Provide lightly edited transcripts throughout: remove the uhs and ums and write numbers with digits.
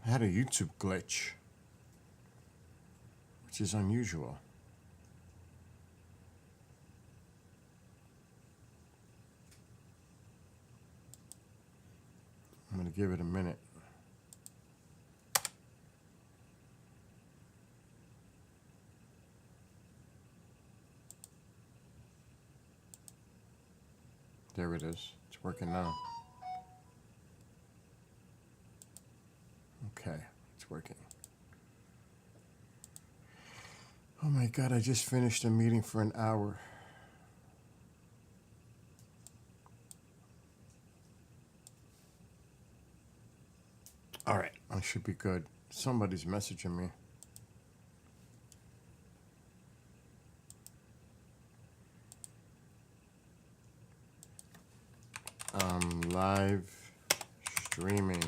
I had a YouTube glitch, which is unusual. I'm going to give it a minute. There it is. It's working now. Okay, it's working. Oh my God, I just finished a meeting for an hour. All right, I should be good. Somebody's messaging me. Live streaming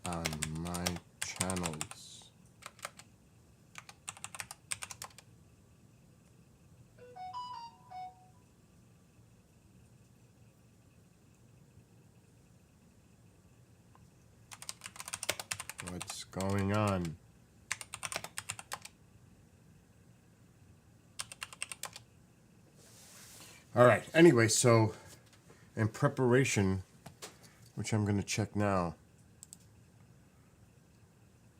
on my channels. What's going on? All right. Anyway, so in preparation, which I'm going to check now,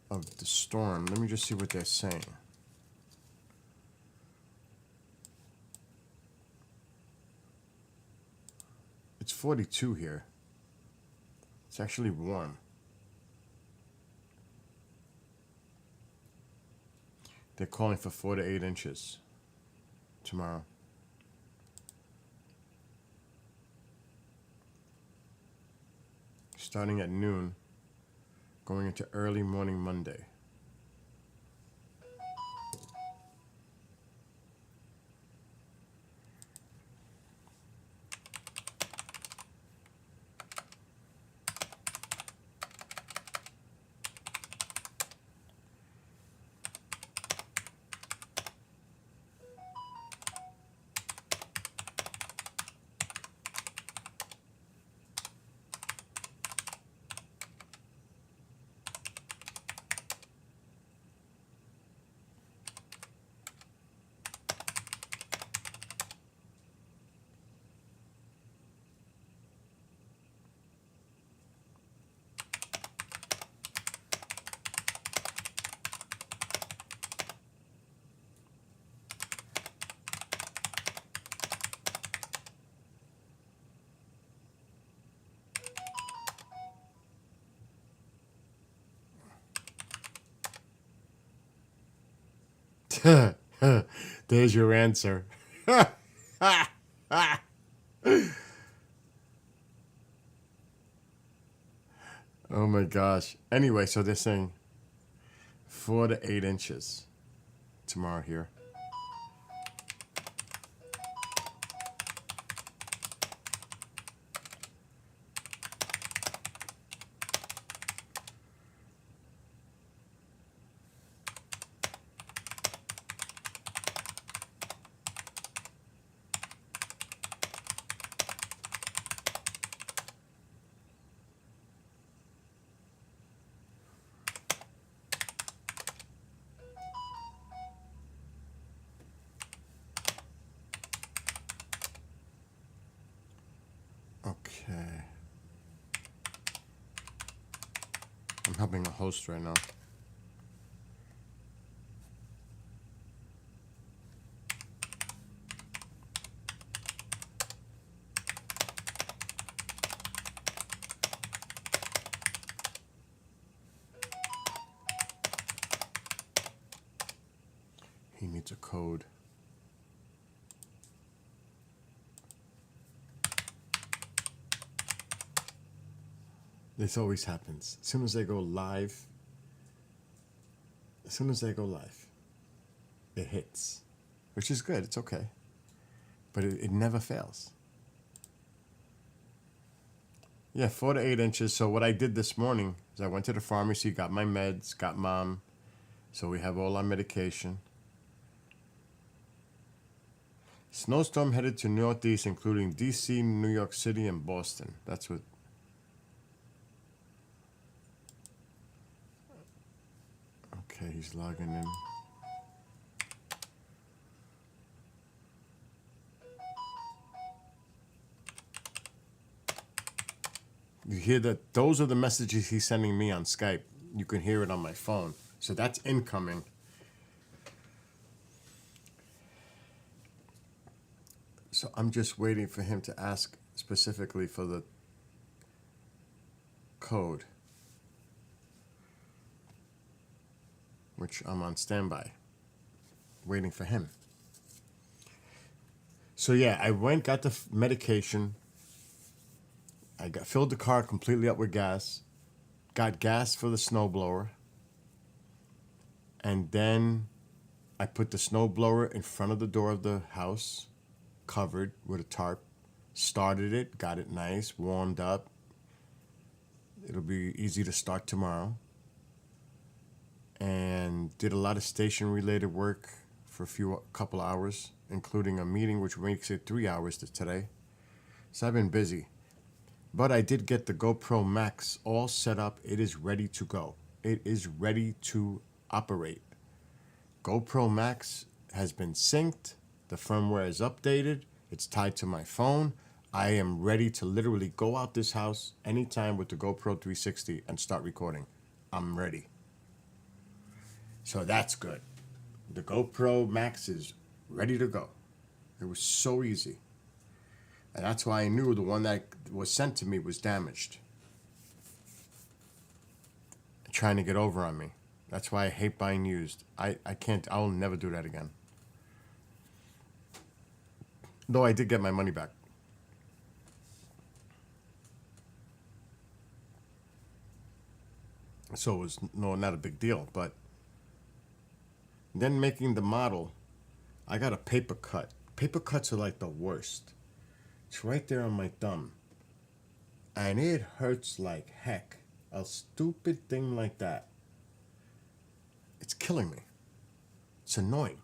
of the storm, let me just see what they're saying. It's 42 here. It's actually warm. They're calling for 4 to 8 inches tomorrow. Starting at noon, going into early morning Monday. There's your answer. Oh my gosh. Anyway, so they're saying 4 to 8 inches tomorrow here. Okay. I'm helping a host right now. He needs a code. This always happens. As soon as they go live, it hits, which is good. It's okay. But it never fails. Yeah, 4 to 8 inches. So what I did this morning is I went to the pharmacy, got my meds, got Mom. So we have all our medication. Snowstorm headed to Northeast, including DC, New York City, and Boston. That's what. he's logging in. You hear that? Those are the messages he's sending me on Skype. You can hear it on my phone. So that's incoming. So I'm just waiting for him to ask specifically for the code, which I'm on standby, waiting for him. So yeah, I went, got the medication. Filled the car completely up with gas, got gas for the snowblower, and then I put the snowblower in front of the door of the house, covered with a tarp, started it, got it nice, warmed up. It'll be easy to start tomorrow. And did a lot of station-related work for a couple hours, including a meeting, which makes it 3 hours today. So I've been busy. But I did get the GoPro Max all set up. It is ready to go. It is ready to operate. GoPro Max has been synced. The firmware is updated. It's tied to my phone. I am ready to literally go out this house anytime with the GoPro 360 and start recording. I'm ready. So that's good. The GoPro Max is ready to go. It was so easy. And that's why I knew the one that was sent to me was damaged. Trying to get over on me. That's why I hate buying used. I can't, I'll never do that again. Though I did get my money back. So it was not a big deal, but then making the model, I got a paper cut. Paper cuts are like the worst. It's right there on my thumb. And it hurts like heck. A stupid thing like that. It's killing me. It's annoying.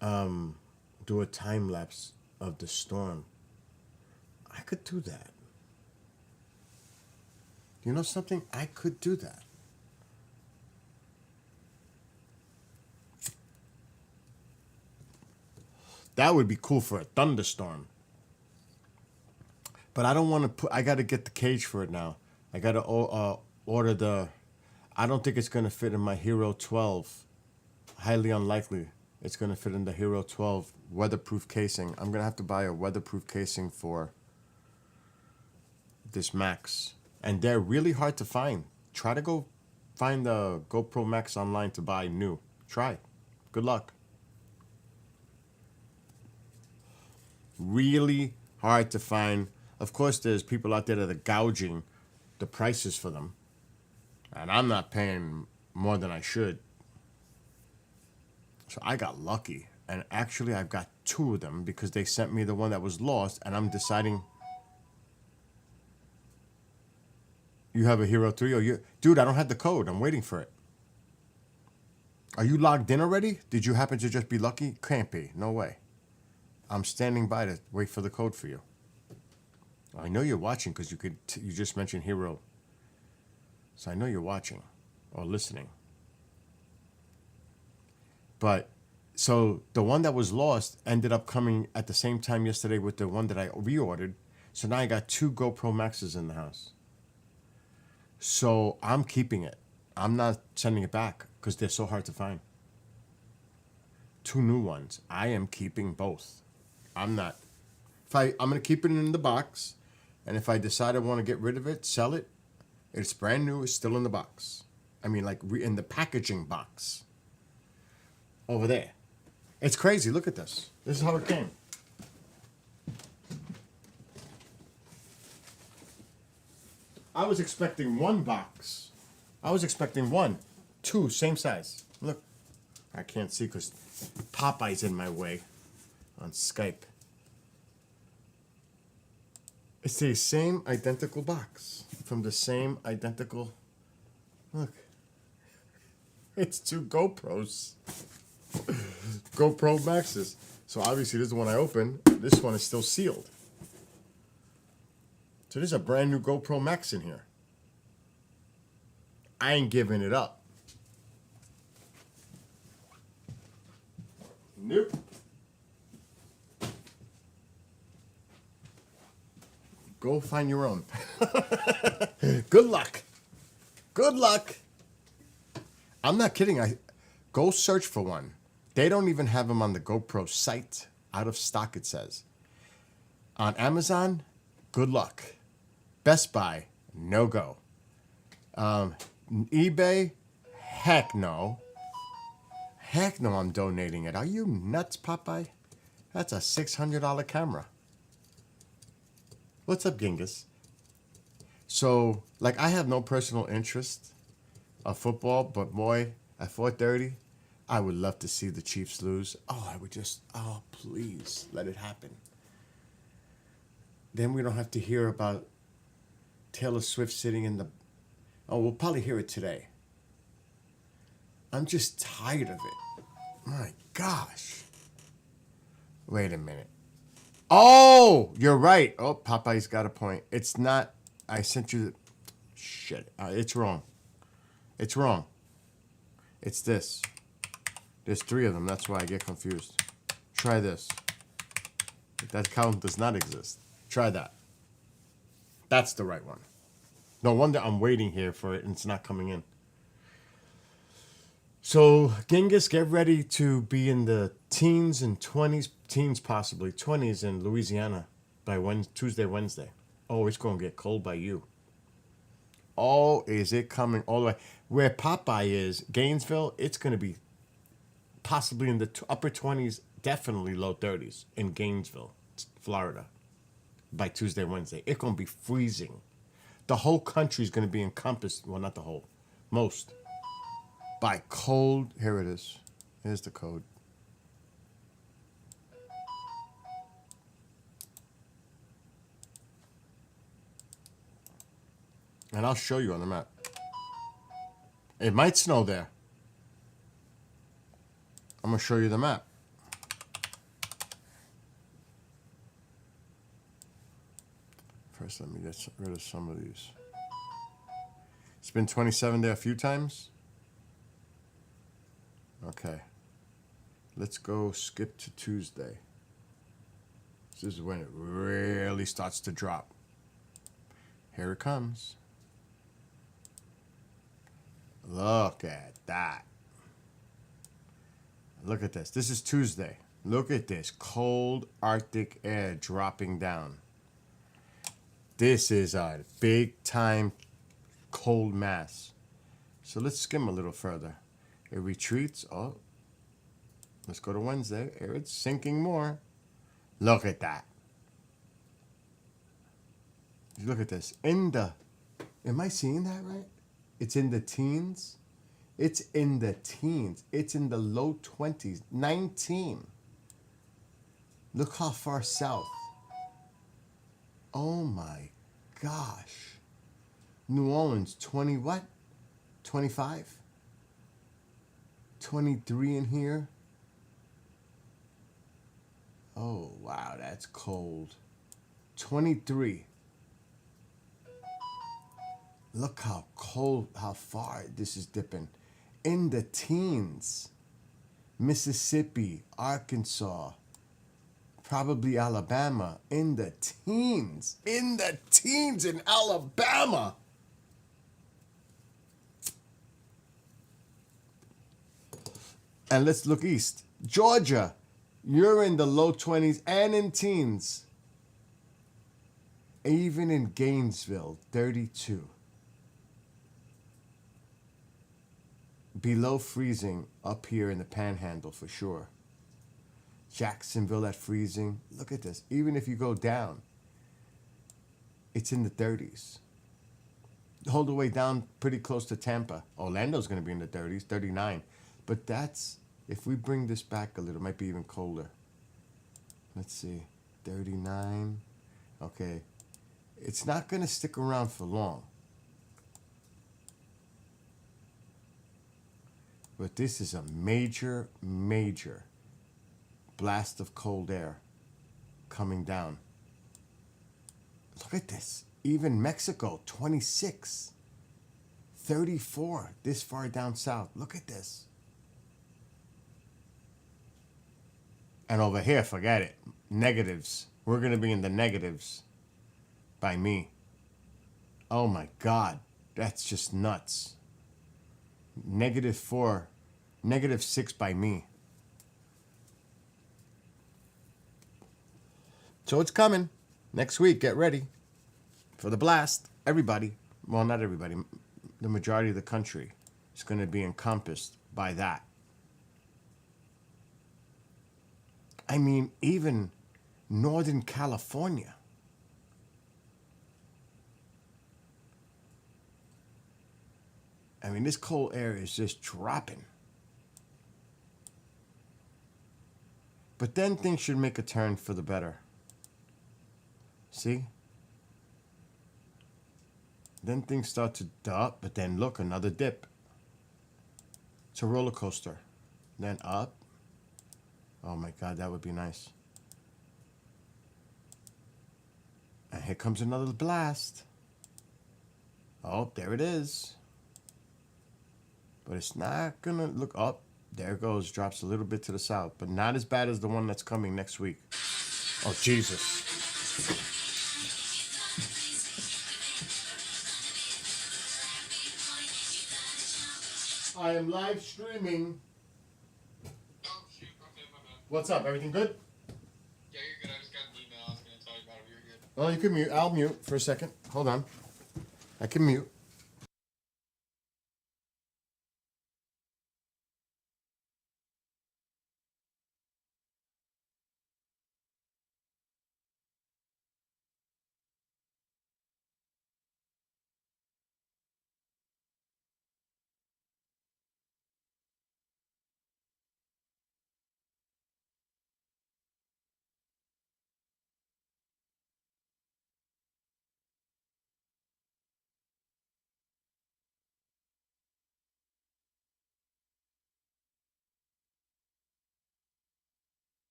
Do a time lapse of the storm. I could do that. You know something? I could do that. That would be cool for a thunderstorm. But I don't want to put, I got to get the cage for it now. I got to order the, I don't think it's going to fit in my Hero 12. Highly unlikely it's going to fit in the Hero 12 weatherproof casing. I'm going to have to buy a weatherproof casing for this Max. And they're really hard to find. Try to go find the GoPro Max online to buy new. Try. Good luck. Really hard to find. Of course, there's people out there that are gouging the prices for them. And I'm not paying more than I should. So I got lucky. And actually, I've got two of them because they sent me the one that was lost. And I'm deciding. You have a Hero 3? Or you, dude, I don't have the code. I'm waiting for it. Are you logged in already? Did you happen to just be lucky? Can't be. No way. I'm standing by to wait for the code for you. I know you're watching because you just mentioned Hero. So I know you're watching or listening. But so the one that was lost ended up coming at the same time yesterday with the one that I reordered. So now I got two GoPro Maxes in the house. So I'm keeping it. I'm not sending it back because they're so hard to find. Two new ones. I am keeping both. I'm not. I'm going to keep it in the box. And if I decide I want to get rid of it, sell it, it's brand new. It's still in the box. I mean, like in the packaging box. Over there. It's crazy. Look at this. This is how it came. I was expecting one box. I was expecting one. Two, same size. Look. I can't see because Popeye's in my way on Skype. It's the same identical box from the same identical. Look. It's two GoPros. GoPro Maxes. So obviously this is the one I opened. This one is still sealed. So there's a brand new GoPro Max in here. I ain't giving it up. Nope. Go find your own. Good luck. Good luck. I'm not kidding. Go search for one. They don't even have them on the GoPro site. Out of stock, it says. On Amazon, good luck. Best Buy, no go. eBay, heck no. Heck no, I'm donating it. Are you nuts, Popeye? That's a $600 camera. What's up, Genghis? So, like, I have no personal interest of football, but boy, at 4:30, I would love to see the Chiefs lose. Oh, I would just, oh, please, let it happen. Then we don't have to hear about Taylor Swift sitting in the... Oh, we'll probably hear it today. I'm just tired of it. My gosh. Wait a minute. Oh, you're right. Oh, Popeye's got a point. It's not... I sent you the... Shit. It's wrong. It's wrong. It's this. There's 3 of them. That's why I get confused. Try this. That count does not exist. Try that. That's the right one. No wonder I'm waiting here for it and it's not coming in. So, Genghis, get ready to be in the teens and 20s, teens possibly, 20s in Louisiana by Tuesday, Wednesday. Oh, it's going to get cold by you. Oh, is it coming all the way? Where Popeye is, Gainesville, it's going to be possibly in the upper 20s, definitely low 30s in Gainesville, Florida, by Tuesday, Wednesday. It's going to be freezing. The whole country is going to be encompassed, well, not the whole, most, by cold. Here it is. Here's the code. And I'll show you on the map. It might snow there. I'm going to show you the map. First, let me get rid of some of these. It's been 27 there a few times. Okay. Let's go skip to Tuesday. This is when it really starts to drop. Here it comes. Look at that. Look at this. This is Tuesday. Look at this. Cold Arctic air dropping down. This is a big time cold mass. So let's skim a little further. It retreats. Oh, let's go to Wednesday. Here it's sinking more. Look at that. Look at this. Am I seeing that right? It's in the teens. It's in the teens. It's in the low 20s. 19. Look how far south. Oh my gosh. New Orleans, 20 what? 25? 23 in here? Oh, wow, that's cold. 23. Look how cold, how far this is dipping. In the teens. Mississippi, Arkansas, probably Alabama. In the teens. In the teens in Alabama. And let's look east. Georgia, you're in the low 20s and in teens. Even in Gainesville, 32. Below freezing up here in the Panhandle for sure. Jacksonville at freezing. Look at this. Even if you go down, it's in the 30s. All the way down pretty close to Tampa. Orlando's going to be in the 30s, 39. But that's, if we bring this back a little, it might be even colder. Let's see. 39. Okay. It's not going to stick around for long. But this is a major, major blast of cold air coming down. Look at this. Even Mexico, 26. 34 this far down south. Look at this. And over here, forget it. Negatives. We're going to be in the negatives by me. Oh my God. That's just nuts. -4, -6 by me. So it's coming. Next week, get ready for the blast. Everybody, well, not everybody, the majority of the country is going to be encompassed by that. I mean, even Northern California. I mean, this cold air is just dropping. But then things should make a turn for the better. See? Then things start to up, but then look, another dip. It's a roller coaster. Then up. Oh my God, that would be nice. And here comes another blast. Oh, there it is. But it's not gonna look up. There it goes, drops a little bit to the south, but not as bad as the one that's coming next week. Oh, Jesus. I am live streaming. Oh, shoot. Okay, my bad. What's up? Everything good? Yeah, you're good. I just got an email. I was going to tell you about it. You're good. Oh, you can mute. I'll mute for a second. Hold on. I can mute.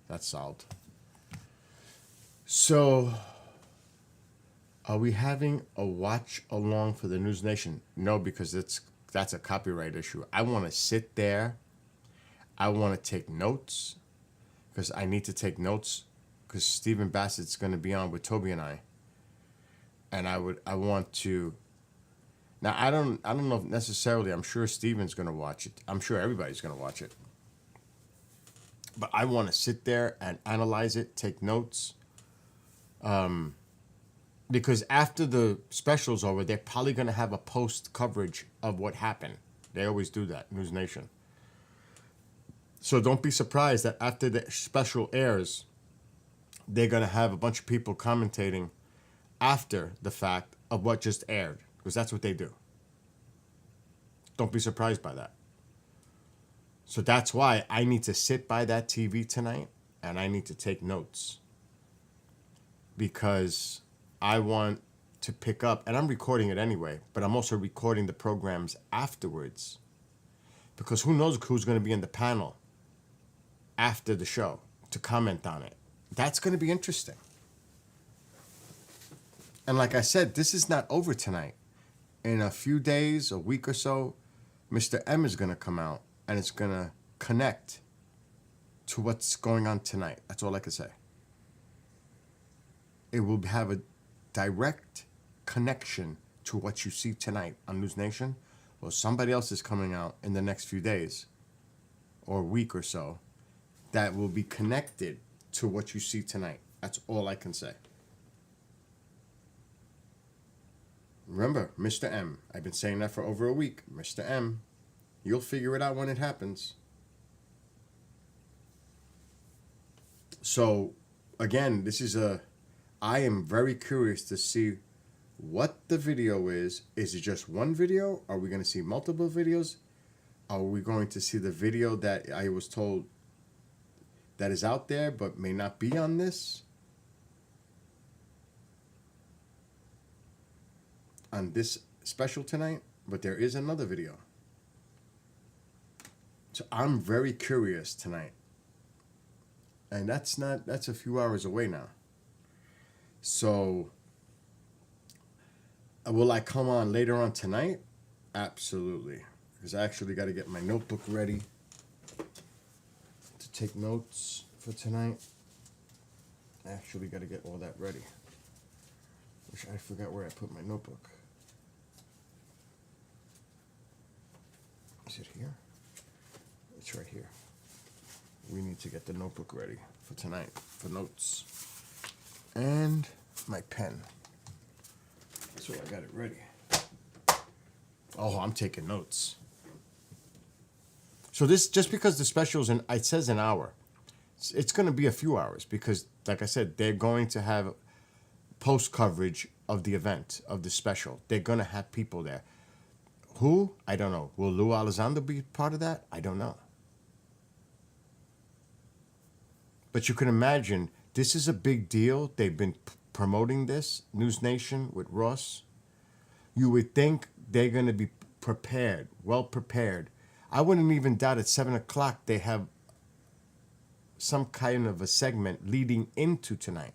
That's solved. So, are we having a watch along for the News Nation? No, because that's a copyright issue. I want to sit there. I want to take notes because I need to take notes because Stephen Bassett's going to be on with Toby and and I want to. Now I don't know if necessarily. I'm sure Stephen's going to watch it. I'm sure everybody's going to watch it. But I want to sit there and analyze it, take notes. Because after the special's over, they're probably going to have a post coverage of what happened. They always do that, News Nation. So don't be surprised that after the special airs, they're going to have a bunch of people commentating after the fact of what just aired, because that's what they do. Don't be surprised by that. So that's why I need to sit by that TV tonight and I need to take notes, because I want to pick up, and I'm recording it anyway, but I'm also recording the programs afterwards, because who knows who's going to be in the panel after the show to comment on it. That's going to be interesting. And like I said, this is not over tonight. In a few days, a week or so, Mr. M is going to come out and it's going to connect to what's going on tonight. That's all I can say. It will have a direct connection to what you see tonight on News Nation. Well, somebody else is coming out in the next few days or week or so that will be connected to what you see tonight. That's all I can say. Remember, Mr. M. I've been saying that for over a week. Mr. M. You'll figure it out when it happens. So, again, I am very curious to see what the video is. Is it just one video? Are we going to see multiple videos? Are we going to see the video that I was told that is out there but may not be on this? On this special tonight, but there is another video. So I'm very curious tonight. And that's a few hours away now. So will I come on later on tonight? Absolutely. Because I actually got to get my notebook ready to take notes for tonight. I actually got to get all that ready. Which I forgot where I put my notebook. Is it here? It's right here. We need to get the notebook ready for tonight, for notes. And my pen. So I got it ready. Oh, I'm taking notes. So this, just because the special's it says an hour, it's going to be a few hours because, like I said, they're going to have post coverage of the event, of the special. They're going to have people there. Who? I don't know. Will Lou Elizondo be part of that? I don't know. But you can imagine, this is a big deal. They've been promoting this, News Nation with Ross. You would think they're going to be prepared, well prepared. I wouldn't even doubt at 7 o'clock they have some kind of a segment leading into tonight,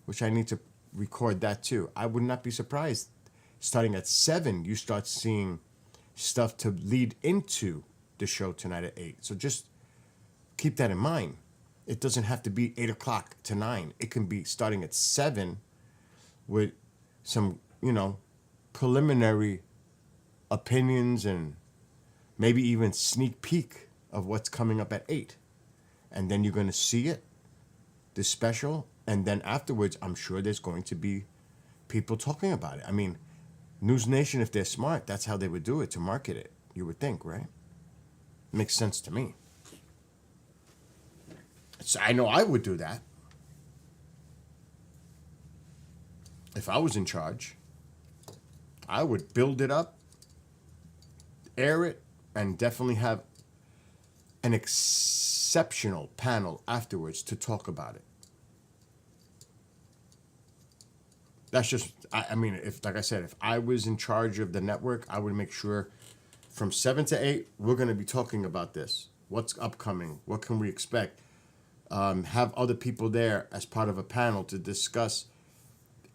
which I need to record that too. I would not be surprised. Starting at 7, you start seeing stuff to lead into the show tonight at 8. So just keep that in mind. It doesn't have to be 8 o'clock to 9. It can be starting at 7 with some, preliminary opinions and maybe even sneak peek of what's coming up at 8. And then you're going to see it, this special. And then afterwards, I'm sure there's going to be people talking about it. I mean, News Nation, if they're smart, that's how they would do it to market it. You would think, right? Makes sense to me. So I know I would do that. If I was in charge, I would build it up, air it, and definitely have an exceptional panel afterwards to talk about it. That's just, I mean, if, like I said, if I was in charge of the network, I would make sure from 7 to 8, we're going to be talking about this. What's upcoming? What can we expect? Have other people there as part of a panel to discuss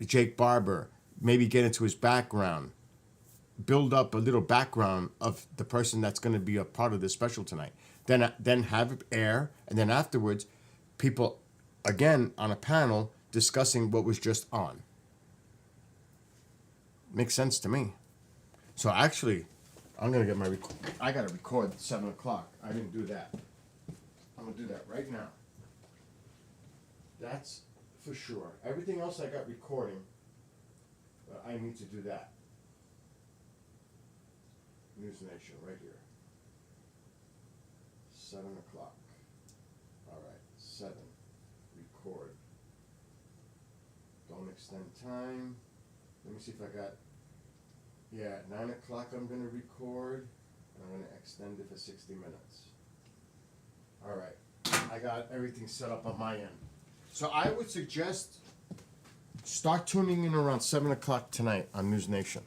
Jake Barber, maybe get into his background, build up a little background of the person that's going to be a part of this special tonight. Then have it air, and then afterwards, people, again, on a panel discussing what was just on. Makes sense to me. So actually, I'm going to get I got to record 7 o'clock. I didn't do that. I'm going to do that right now. That's for sure. Everything else I got recording, but I need to do that. News Nation, right here. 7 o'clock. All right, 7. Record. Don't extend time. Let me see if I got. Yeah, at 9 o'clock I'm gonna record, and I'm gonna extend it for 60 minutes. All right, I got everything set up on my end. So I would suggest start tuning in around 7 o'clock tonight on News Nation.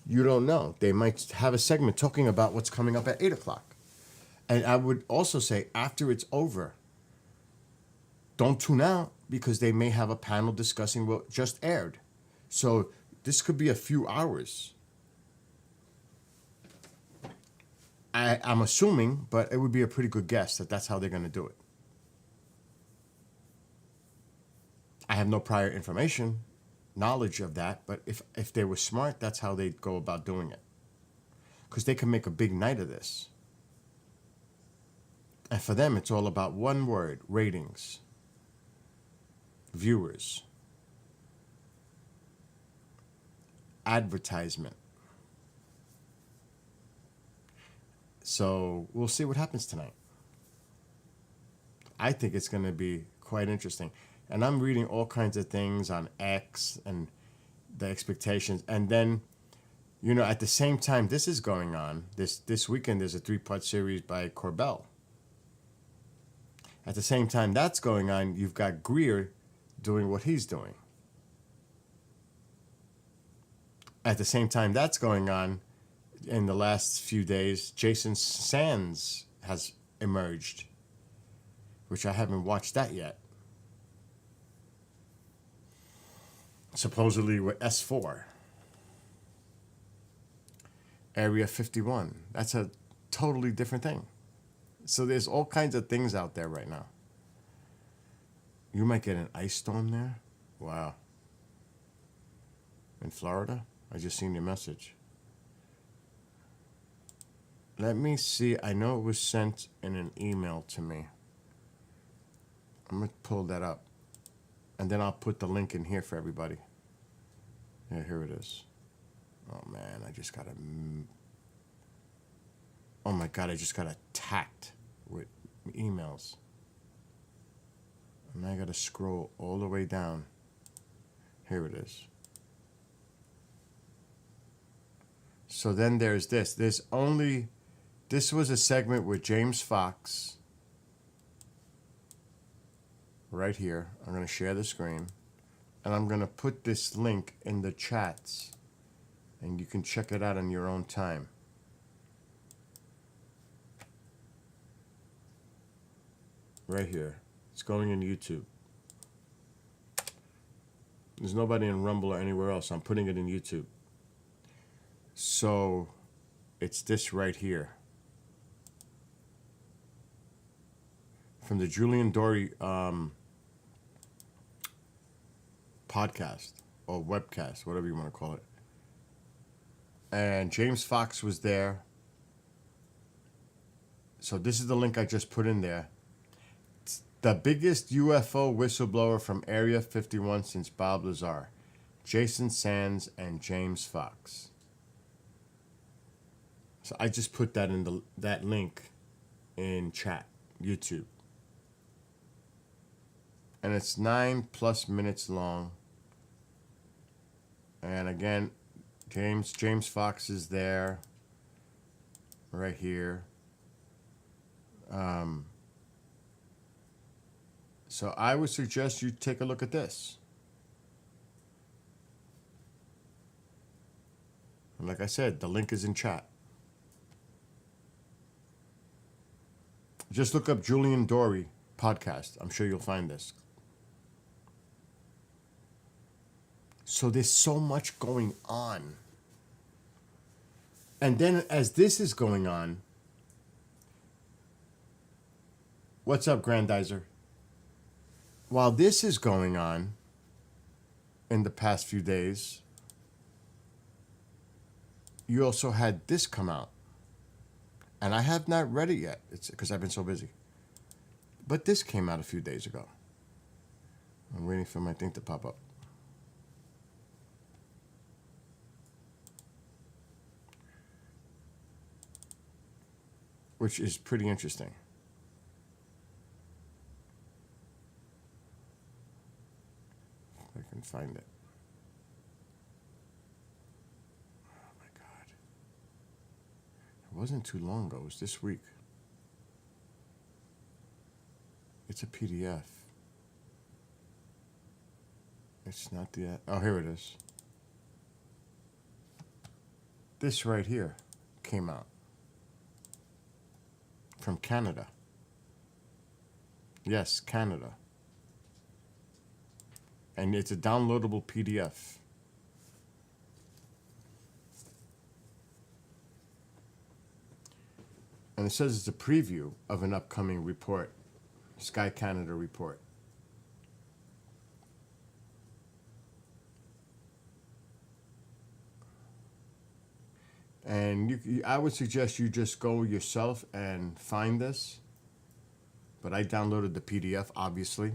You don't know. They might have a segment talking about what's coming up at 8 o'clock. And I would also say after it's over, don't tune out because they may have a panel discussing what just aired. So this could be a few hours. I'm assuming, but it would be a pretty good guess that that's how they're going to do it. I have no prior information, knowledge of that, but if they were smart, that's how they'd go about doing it. Because they can make a big night of this. And for them, it's all about one word: ratings, viewers, advertisement. So we'll see what happens tonight. I think it's going to be quite interesting. And I'm reading all kinds of things on X and the expectations. And then, you know, at the same time this is going on, this weekend there's a 3-part series by Corbell. At the same time that's going on, you've got Greer doing what he's doing. At the same time that's going on, in the last few days, Jason Sands has emerged, which I haven't watched that yet. Supposedly with S4. Area 51. That's a totally different thing. So there's all kinds of things out there right now. You might get an ice storm there. Wow. In Florida? I just seen your message. Let me see. I know it was sent in an email to me. I'm going to pull that up. And then I'll put the link in here for everybody. Yeah, here it is. Oh, man. I just got a... Oh, my God. I just got attacked with emails. And I got to scroll all the way down. Here it is. So then there's this. There's only... This was a segment with James Fox. Right here. I'm going to share the screen. And I'm going to put this link in the chats. And you can check it out on your own time. Right here. It's going in YouTube. There's nobody in Rumble or anywhere else. I'm putting it in YouTube. So it's this right here. From the Julian Dory podcast or webcast, whatever you want to call it. And James Fox was there. So this is the link I just put in there. It's the biggest UFO whistleblower from Area 51 since Bob Lazar. Jason Sands and James Fox. So I just put that in that link in chat, YouTube. And it's 9+ minutes long. And again, James Fox is there. Right here. So I would suggest you take a look at this. And like I said, the link is in chat. Just look up Julian Dory podcast. I'm sure you'll find this. So there's so much going on. And then as this is going on, what's up, Grandizer? While this is going on in the past few days, you also had this come out. And I have not read it yet. It's because I've been so busy. But this came out a few days ago. I'm waiting for my thing to pop up. Which is pretty interesting. If I can find it. Oh my God. It wasn't too long ago. It was this week. It's a PDF. It's not the... Oh, here it is. This right here came out. From Canada. Yes, Canada. And it's a downloadable PDF. And it says it's a preview of an upcoming report, Sky Canada report. And I would suggest you just go yourself and find this. But I downloaded the PDF, obviously.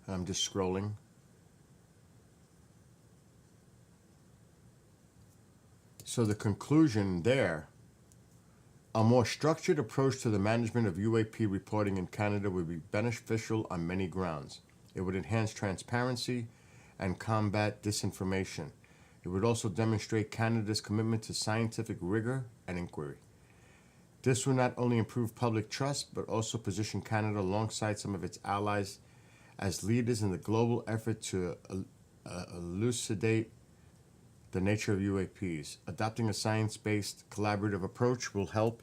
I'm just scrolling. So the conclusion there, a more structured approach to the management of UAP reporting in Canada would be beneficial on many grounds. It would enhance transparency and combat disinformation. It would also demonstrate Canada's commitment to scientific rigor and inquiry. This will not only improve public trust, but also position Canada alongside some of its allies as leaders in the global effort to elucidate the nature of UAPs. Adopting a science-based collaborative approach will help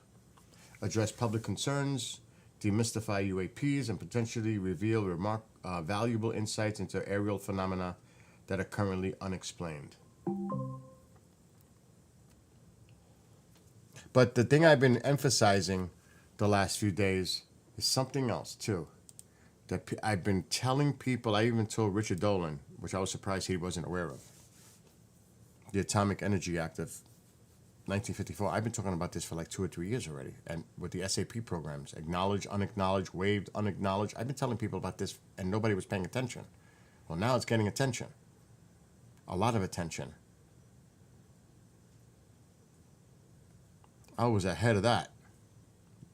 address public concerns, demystify UAPs, and potentially reveal valuable insights into aerial phenomena that are currently unexplained. But the thing I've been emphasizing the last few days is something else too. That I've been telling people, I even told Richard Dolan, which I was surprised he wasn't aware of, the Atomic Energy Act of 1954. I've been talking about this for like 2 or 3 years already. And with the SAP programs, acknowledged, unacknowledged, waived, unacknowledged. I've been telling people about this and nobody was paying attention. Well, now it's getting attention. A lot of attention. I was ahead of that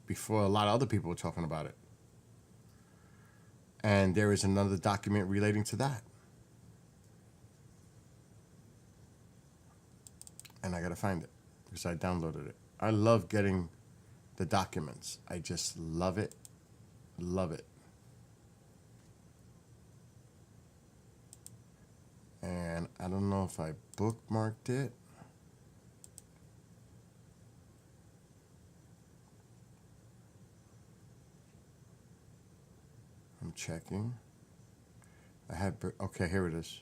before a lot of other people were talking about it. And there is another document relating to that. And I gotta find it because I downloaded it. I love getting the documents. I just love it. Love it. And I don't know if I bookmarked it. I'm checking. I had, okay, here it is.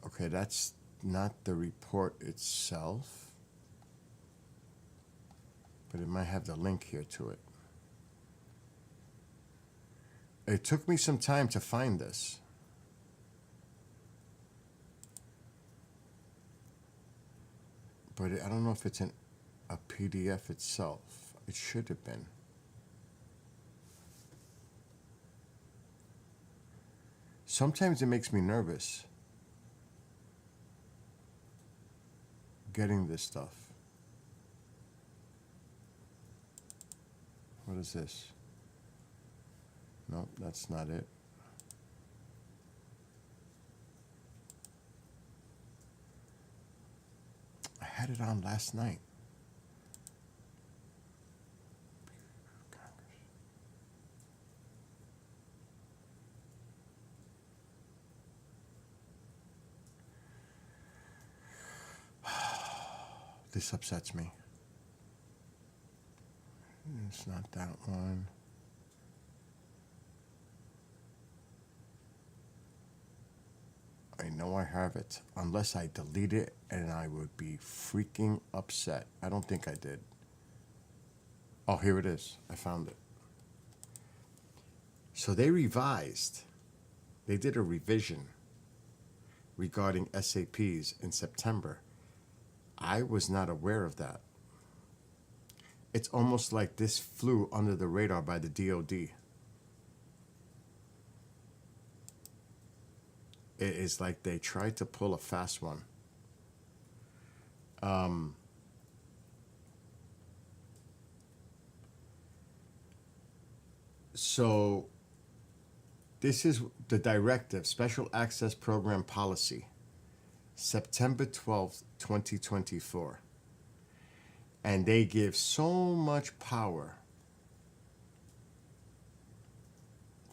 Okay, that's not the report itself, but it might have the link here to it. It took me some time to find this. But I don't know if it's in a PDF itself. It should have been. Sometimes it makes me nervous getting this stuff. What is this? Nope, that's not it. I had it on last night. This upsets me. It's not that one. I know I have it, unless I delete it, and I would be freaking upset. I don't think I did. Oh, here it is. I found it. So they revised. They did a revision regarding SAPs in September. I was not aware of that. It's almost like this flew under the radar by the DOD. it is like they tried to pull a fast one. So this is the directive, Special Access Program Policy, September 12th, 2024. And they give so much power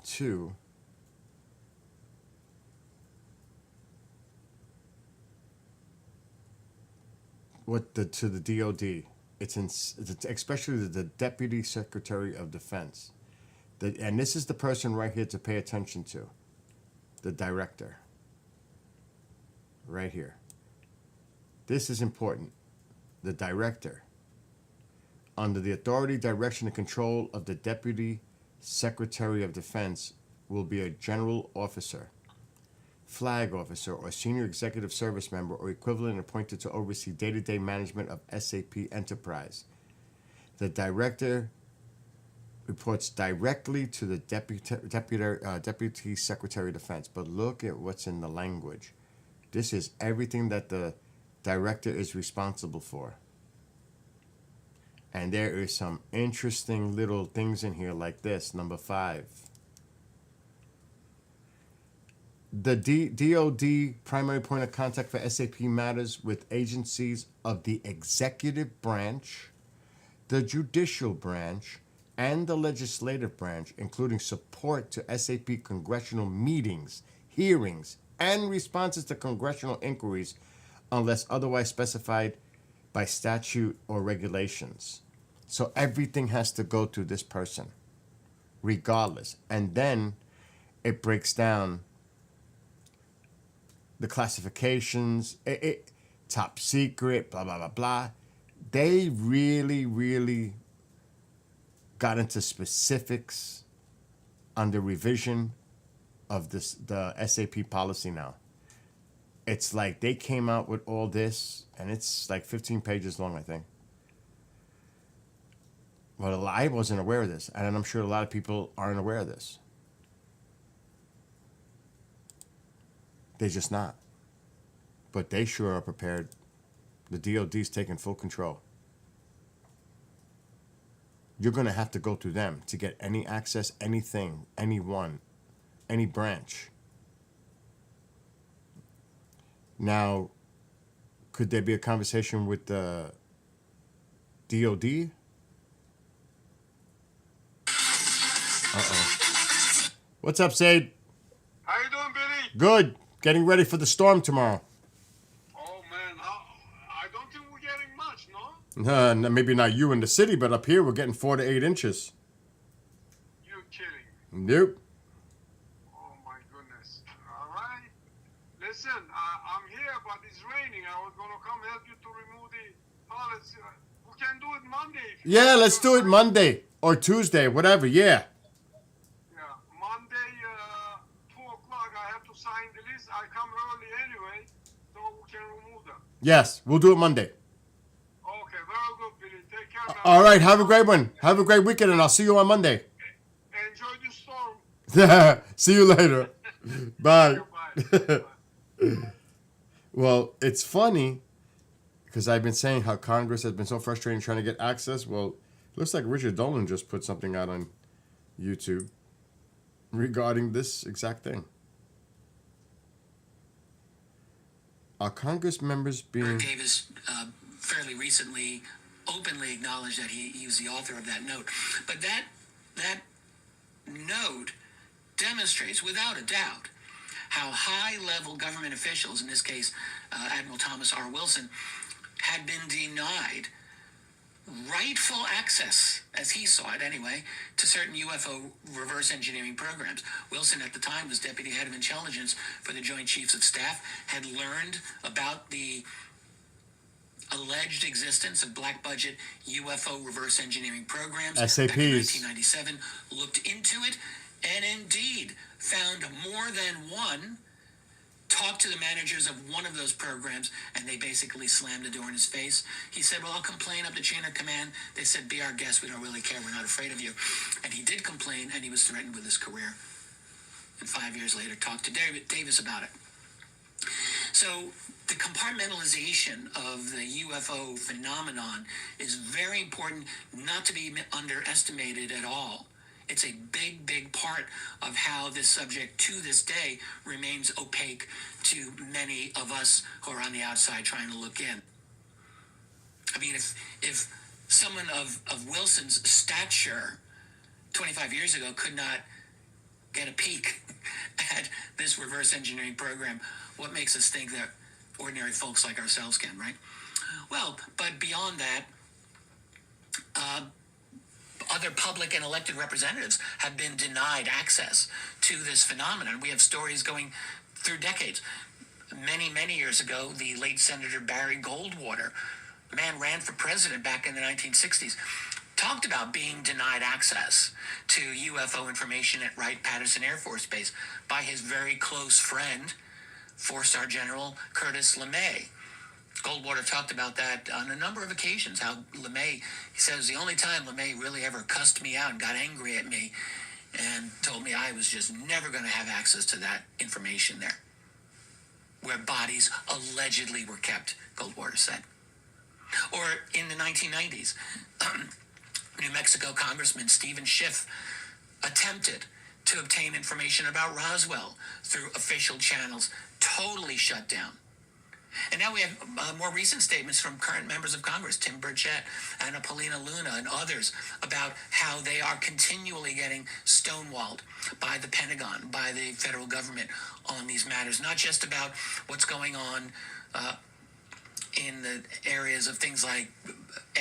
to to the DOD. It's especially the Deputy Secretary of Defense. And this is the person right here to pay attention to. The director. Right here. This is important. The director. Under the authority, direction, and control of the Deputy Secretary of Defense will be a general officer, flag officer, or senior executive service member or equivalent appointed to oversee day-to-day management of SAP Enterprise. The director reports directly to the Deputy Secretary of Defense. But look at what's in the language. This is everything that the director is responsible for. And there is some interesting little things in here like this. Number 5. The DOD primary point of contact for SAP matters with agencies of the executive branch, the judicial branch, and the legislative branch, including support to SAP congressional meetings, hearings, and responses to congressional inquiries unless otherwise specified by statute or regulations. So everything has to go through this person, regardless. And then it breaks down the classifications, top secret, blah, blah, blah, blah. They really, really got into specifics on the revision of the SAP policy now. It's like they came out with all this, and it's like 15 pages long, I think. Well, I wasn't aware of this, and I'm sure a lot of people aren't aware of this. They're just not. But they sure are prepared. The DOD's taking full control. You're going to have to go through them to get any access, anything, anyone, any branch. Now, could there be a conversation with the DOD? Uh-oh. What's up, Sade? How you doing, Billy? Good. Getting ready for the storm tomorrow. Oh, man. I don't think we're getting much, no? Maybe not you in the city, but up here we're getting 4 to 8 inches. You're kidding. Nope. Oh, my goodness. All right. Listen, I'm here, but it's raining. I was going to come help you to remove the pallets. We can do it Monday. Yeah, let's do it Monday or Tuesday, whatever, yeah. Yeah, Monday, 2 o'clock, I have to sign the list. I come early anyway, so we can remove them. Yes, we'll do it Monday. Okay, very good, Billy. Take care, man. All right, have a great one. Have a great weekend, and I'll see you on Monday. Enjoy the storm. See you later. Bye. Bye. Well, it's funny because I've been saying how Congress has been so frustrating trying to get access. Well, looks like Richard Dolan just put something out on YouTube regarding this exact thing. Are Congress members being... Davis fairly recently openly acknowledged that he was the author of that note. But that note demonstrates, without a doubt, how high-level government officials, in this case Admiral Thomas R. Wilson, had been denied rightful access, as he saw it anyway, to certain UFO reverse engineering programs. Wilson at the time was deputy head of intelligence for the Joint Chiefs of Staff, had learned about the alleged existence of black budget UFO reverse engineering programs SAPs. back in 1997, looked into it, and indeed found more than one, talked to the managers of one of those programs, and they basically slammed the door in his face. He said, well, I'll complain up the chain of command. They said, be our guest. We don't really care. We're not afraid of you. And he did complain, and he was threatened with his career. And 5 years later, talked to Davis about it. So the compartmentalization of the UFO phenomenon is very important, not to be underestimated at all. It's a big, big part of how this subject to this day remains opaque to many of us who are on the outside trying to look in. I mean, if someone of Wilson's stature 25 years ago could not get a peek at this reverse engineering program, what makes us think that ordinary folks like ourselves can, right? Well, but beyond that, other public and elected representatives have been denied access to this phenomenon. We have stories going through decades. Many, many years ago, the late Senator Barry Goldwater, a man ran for president back in the 1960s, talked about being denied access to UFO information at Wright-Patterson Air Force Base by his very close friend, Four-Star General Curtis LeMay. Goldwater talked about that on a number of occasions, how LeMay, he says, the only time LeMay really ever cussed me out and got angry at me and told me I was just never going to have access to that information there, where bodies allegedly were kept, Goldwater said. Or in the 1990s, New Mexico Congressman Stephen Schiff attempted to obtain information about Roswell through official channels, totally shut down. And now we have more recent statements from current members of Congress, Tim Burchett, Anna Paulina Luna, and others, about how they are continually getting stonewalled by the Pentagon, by the federal government on these matters, not just about what's going on in the areas of things like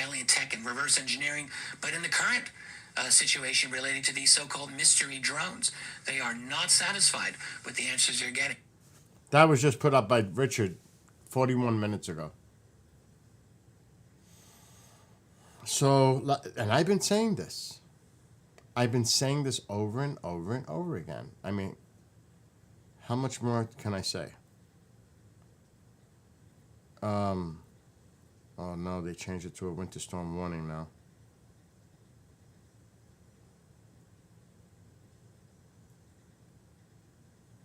alien tech and reverse engineering, but in the current situation relating to these so-called mystery drones. They are not satisfied with the answers they're getting. That was just put up by Richard 41 minutes ago. So, and I've been saying this. I've been saying this over and over and over again. I mean, how much more can I say? Oh no, they changed it to a winter storm warning now.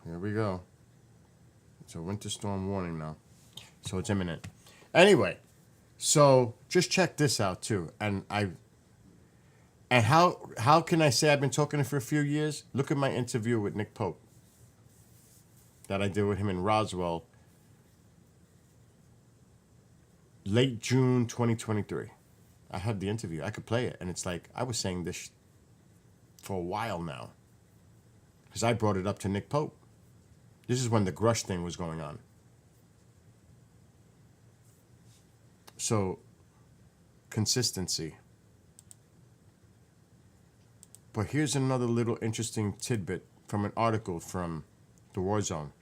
Here we go. It's a winter storm warning now. So it's imminent. Anyway, so just check this out too. And how can I say I've been talking for a few years? Look at my interview with Nick Pope that I did with him in Roswell, late June 2023. I had the interview. I could play it, and it's like I was saying this for a while now, because I brought it up to Nick Pope. This is when the Grush thing was going on. So, consistency. But here's another little interesting tidbit from an article from the War Zone.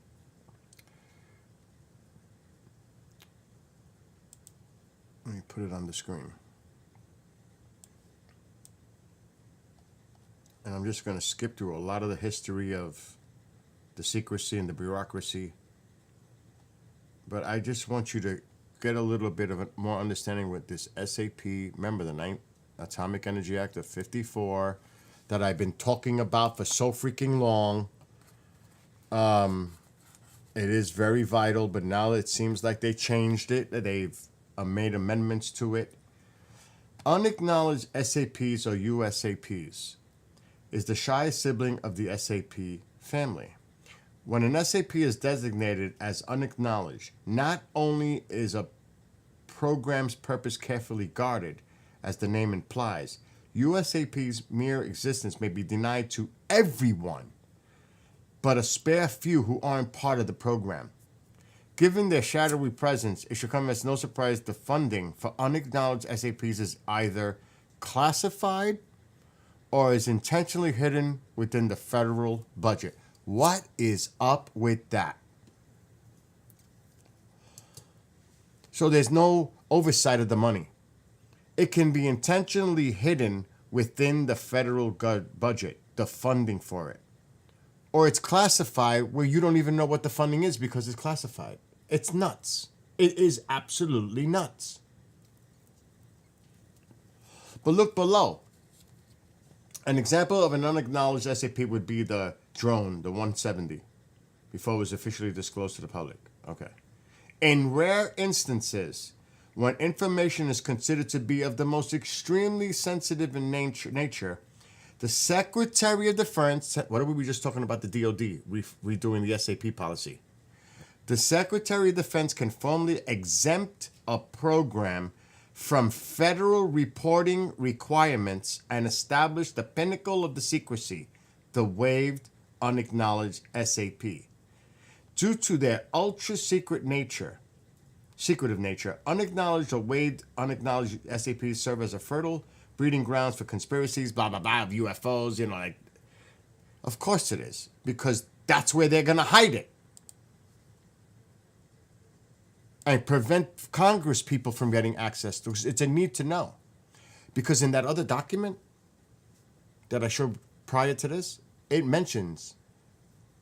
Let me put it on the screen. And I'm just going to skip through a lot of the history of the secrecy and the bureaucracy. But I just want you to get a little bit of a more understanding with this SAP. Remember the 9th Atomic Energy Act of 54 that I've been talking about for so freaking long. It is very vital, but now it seems like they changed it. They've made amendments to it. Unacknowledged SAPs or USAPs is the shy sibling of the SAP family. When an SAP is designated as unacknowledged, not only is a program's purpose carefully guarded, as the name implies, USAP's mere existence may be denied to everyone, but a spare few who aren't part of the program. Given their shadowy presence, it should come as no surprise the funding for unacknowledged SAPs is either classified or is intentionally hidden within the federal budget. What is up with that? So there's no oversight of the money. It can be intentionally hidden within the federal budget, the funding for it. Or it's classified where you don't even know what the funding is because it's classified. It's nuts. It is absolutely nuts. But look below. An example of an unacknowledged SAP would be the drone, the 170, before it was officially disclosed to the public. Okay. In rare instances, when information is considered to be of the most extremely sensitive in nature, the Secretary of Defense, what were we just talking about the DOD redoing the SAP policy? The Secretary of Defense can formally exempt a program from federal reporting requirements and establish the pinnacle of the secrecy, the waived, unacknowledged SAP. Due to their secretive nature, unacknowledged or waived, unacknowledged SAPs serve as a fertile breeding grounds for conspiracies, blah, blah, blah, of UFOs, like, of course it is, because that's where they're going to hide it. And prevent Congress people from getting access to it. It's a need to know. Because in that other document that I showed prior to this, it mentions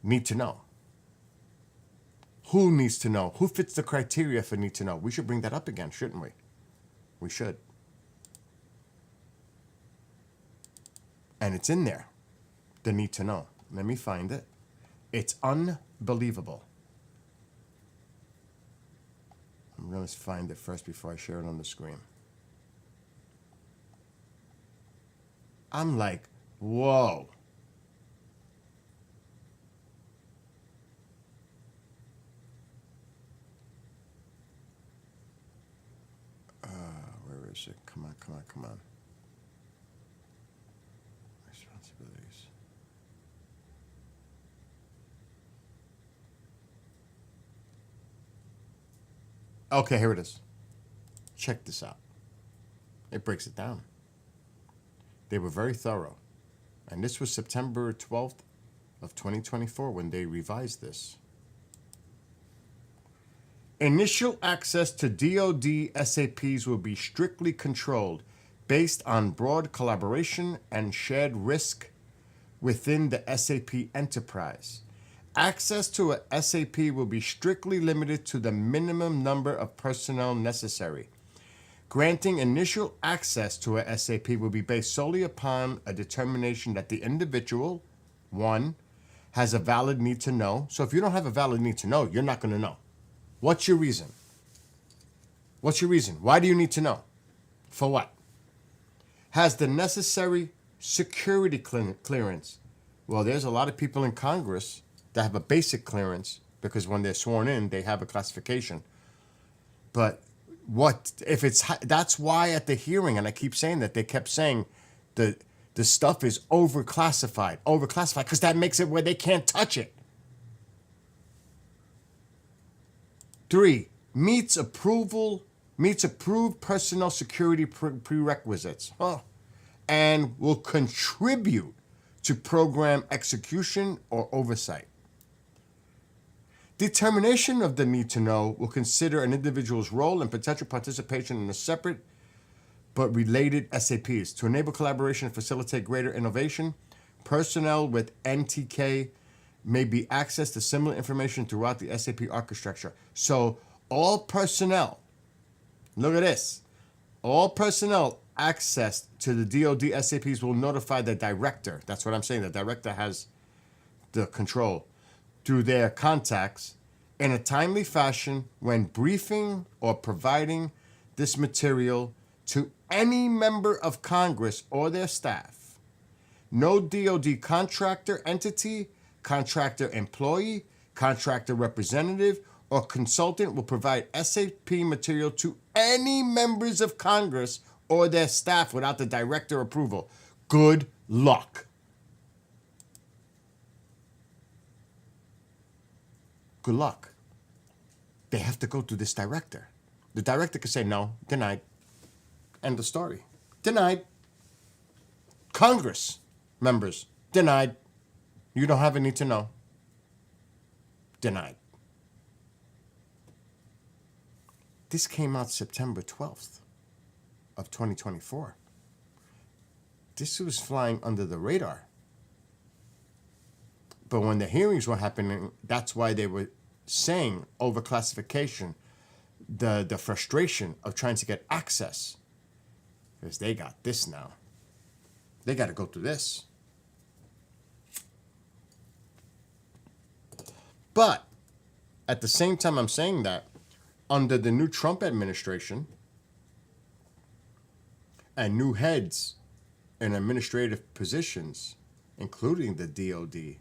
need to know. Who needs to know? Who fits the criteria for need to know? We should bring that up again, shouldn't we? We should. And it's in there, the need to know. Let me find it. It's unbelievable. I'm going to find it first before I share it on the screen. I'm like, whoa. Where is it? Come on, come on, come on. Responsibilities. Okay, here it is. Check this out. It breaks it down. They were very thorough. And this was September 12th of 2024 when they revised this. Initial access to DoD SAPs will be strictly controlled based on broad collaboration and shared risk within the SAP enterprise. Access to a SAP will be strictly limited to the minimum number of personnel necessary. Granting initial access to a SAP will be based solely upon a determination that the individual, one, has a valid need to know. So if you don't have a valid need to know, you're not going to know. What's your reason? What's your reason? Why do you need to know? For what? Has the necessary security clearance. Well, there's a lot of people in Congress that have a basic clearance because when they're sworn in, they have a classification. But what if it's, that's why at the hearing, and I keep saying that, they kept saying the stuff is overclassified, because that makes it where they can't touch it. 3, meets approved personnel security prerequisites, and will contribute to program execution or oversight. Determination of the need to know will consider an individual's role and potential participation in a separate but related SAPs. To enable collaboration and facilitate greater innovation, personnel with NTK may be accessed to similar information throughout the SAP architecture. So all personnel, look at this, all personnel access to the DoD SAPs will notify the director. That's what I'm saying. The director has the control through their contacts in a timely fashion when briefing or providing this material to any member of Congress or their staff. No DoD contractor entity, contractor employee, contractor representative, or consultant will provide SAP material to any members of Congress or their staff without the director approval. Good luck. Good luck. They have to go to this director. The director could say no, denied. End of story. Denied. Congress members, denied. You don't have a need to know. Denied. This came out September 12th of 2024. This was flying under the radar. But when the hearings were happening, that's why they were saying overclassification, the frustration of trying to get access. Because they got this now. They got to go through this. But at the same time I'm saying that, under the new Trump administration and new heads in administrative positions, including the DOD,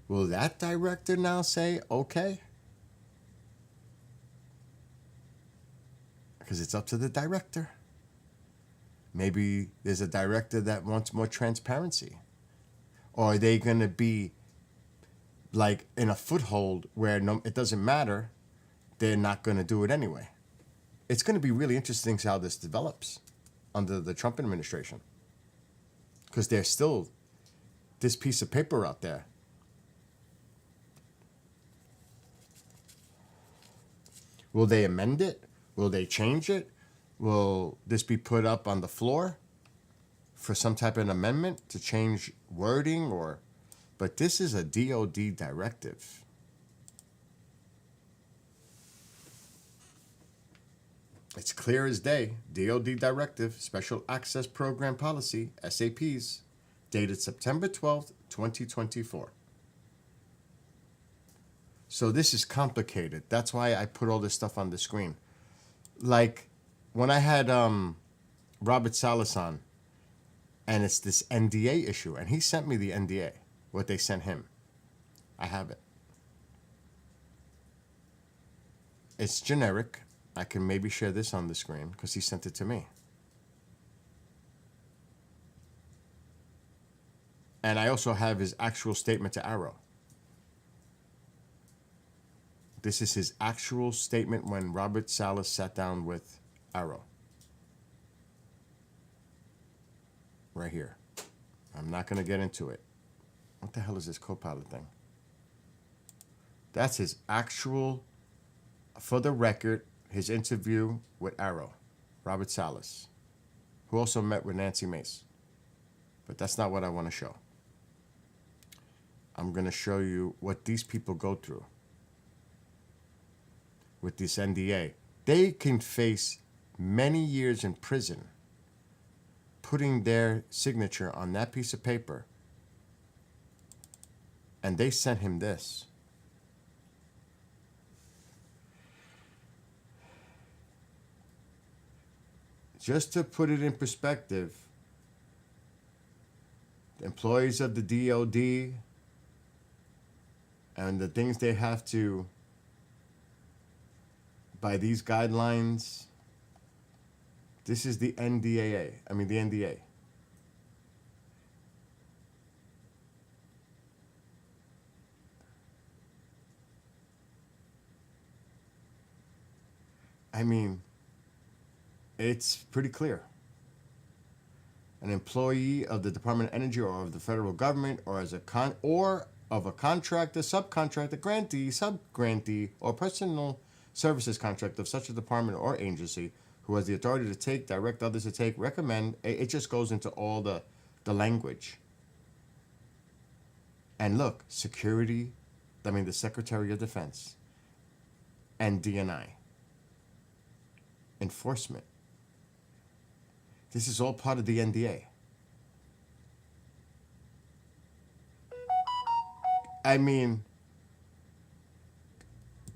will that director now say, okay? Because it's up to the director. Maybe there's a director that wants more transparency. Or are they going to be like in a foothold where it doesn't matter, they're not going to do it anyway? It's going to be really interesting how this develops under the Trump administration. Because there's still this piece of paper out there. Will they amend it? Will they change it? Will this be put up on the floor for some type of an amendment to change wording or... But this is a DOD directive. It's clear as day. DOD directive, Special Access Program Policy, SAPs, dated September 12th, 2024. So this is complicated. That's why I put all this stuff on the screen. Like when I had Robert Salas on, and it's this NDA issue, and he sent me the NDA, what they sent him. I have it. It's generic. I can maybe share this on the screen because he sent it to me. And I also have his actual statement to Arrow. This is his actual statement when Robert Salas sat down with Arrow. Right here. I'm not going to get into it. What the hell is this Copilot thing? That's his actual, for the record, his interview with Arrow, Robert Salas, who also met with Nancy Mace. But that's not what I want to show. I'm going to show you what these people go through with this NDA. They can face many years in prison putting their signature on that piece of paper. And they sent him this. Just to put it in perspective, the employees of the DOD and the things they have to, by these guidelines, this is the NDAA. I mean, the NDA. I mean, it's pretty clear. An employee of the Department of Energy or of the federal government or as a of a contractor, subcontractor, grantee, subgrantee, or personal services contract of such a department or agency who has the authority to take, direct others to take, recommend. It just goes into all the language. And look, the Secretary of Defense and DNI. Enforcement. This is all part of the NDA. I mean,